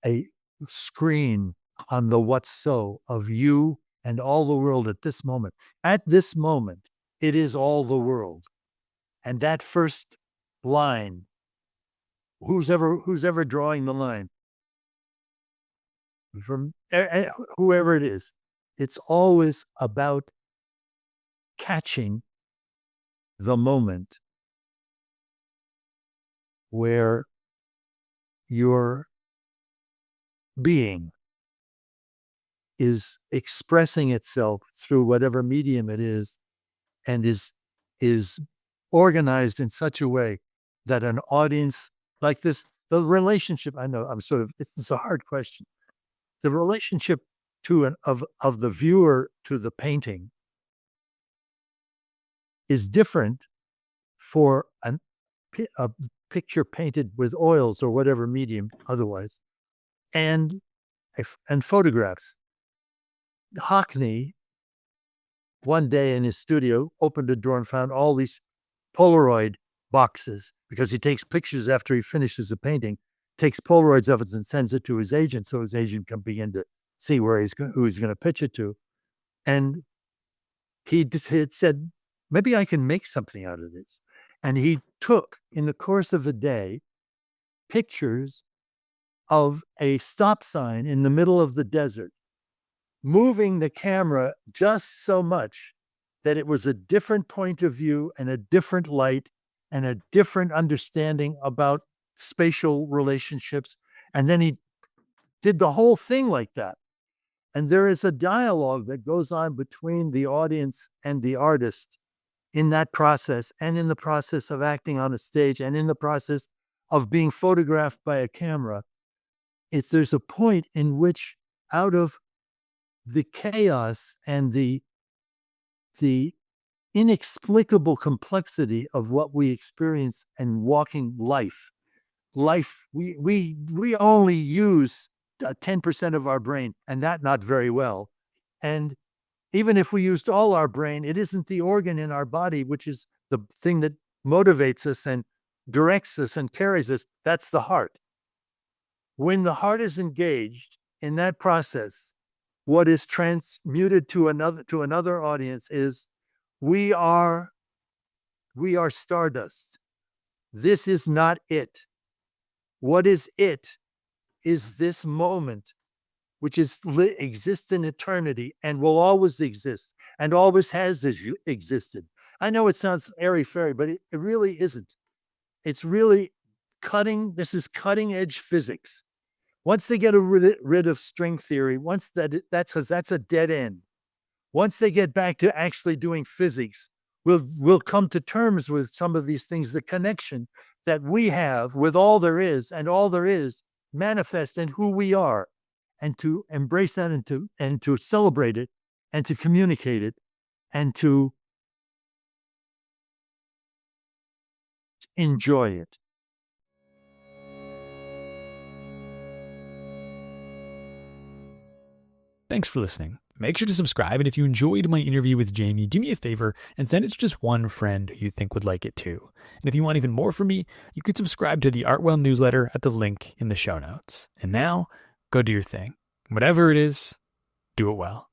a screen on the what's so of you and all the world at this moment. At this moment, it is all the world. And that first line, who's ever drawing the line, from whoever it is, it's always about catching the moment where your being is expressing itself through whatever medium it is, and is organized in such a way that an audience like this, the relationship, I know I'm sort of, it's a hard question. The relationship of the viewer to the painting is different for a picture painted with oils or whatever medium otherwise, and and photographs. Hockney, one day in his studio, opened a drawer and found all these Polaroid boxes, because he takes pictures after he finishes a painting, takes Polaroids of it and sends it to his agent so his agent can begin to see who he's going to pitch it to. And he had said, maybe I can make something out of this. And he took, in the course of a day, pictures of a stop sign in the middle of the desert, moving the camera just so much that it was a different point of view and a different light and a different understanding about spatial relationships. And then he did the whole thing like that. And there is a dialogue that goes on between the audience and the artist in that process, and in the process of acting on a stage, and in the process of being photographed by a camera. There's a point in which, out of the chaos and the inexplicable complexity of what we experience and walking life, we only use 10% of our brain, and that not very well. And even if we used all our brain, it isn't the organ in our body, which is the thing that motivates us and directs us and carries us. That's the heart. When the heart is engaged in that process, what is transmuted to another audience is, we are stardust. This is not it. What is it? Is this moment, which exists in eternity and will always exist and always has existed. I know it sounds airy-fairy, but it really isn't. It's really this is cutting edge physics. Once they get rid of string theory, that's because that's a dead end. Once they get back to actually doing physics, we'll come to terms with some of these things, the connection that we have with all there is, and all there is manifest in who we are, and to embrace that and to celebrate it and to communicate it and to enjoy it. Thanks for listening. Make sure to subscribe, and if you enjoyed my interview with Jamie, do me a favor and send it to just one friend who you think would like it too. And if you want even more from me, you could subscribe to the Artwell newsletter at the link in the show notes. And now, go do your thing. Whatever it is, do it well.